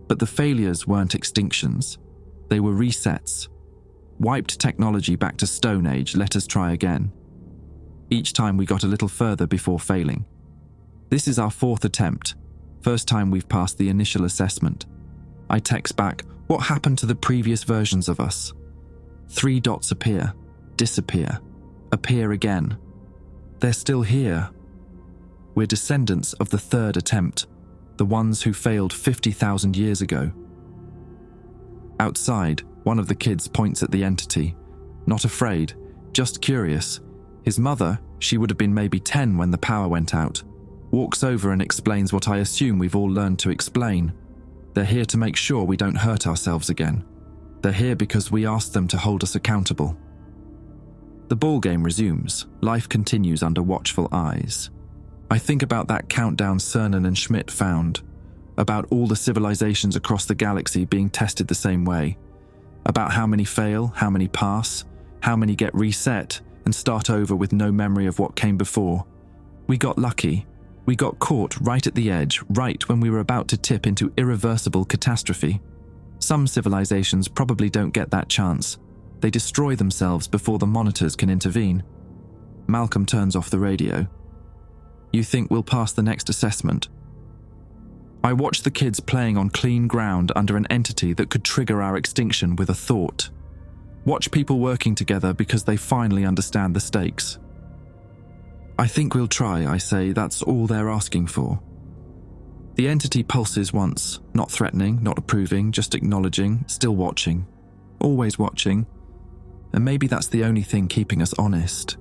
But the failures weren't extinctions. They were resets. Wiped technology back to Stone Age, let us try again. Each time we got a little further before failing. This is our 4th attempt. First time we've passed the initial assessment. I text back, "What happened to the previous versions of us?" 3 dots appear, disappear, appear again. They're still here. We're descendants of the 3rd attempt, the ones who failed 50,000 years ago. Outside, one of the kids points at the entity. Not afraid, just curious. His mother, she would have been maybe 10 when the power went out, walks over and explains what I assume we've all learned to explain. They're here to make sure we don't hurt ourselves again. They're here because we asked them to hold us accountable. The ball game resumes. Life continues under watchful eyes. I think about that countdown Cernan and Schmidt found, about all the civilizations across the galaxy being tested the same way, about how many fail, how many pass, how many get reset and start over with no memory of what came before. We got lucky. We got caught right at the edge, right when we were about to tip into irreversible catastrophe. Some civilizations probably don't get that chance. They destroy themselves before the monitors can intervene. Malcolm turns off the radio. "You think we'll pass the next assessment?" I watch the kids playing on clean ground under an entity that could trigger our extinction with a thought. Watch people working together because they finally understand the stakes. "I think we'll try," I say. "That's all they're asking for." The entity pulses once, not threatening, not approving, just acknowledging, still watching. Always watching. And maybe that's the only thing keeping us honest.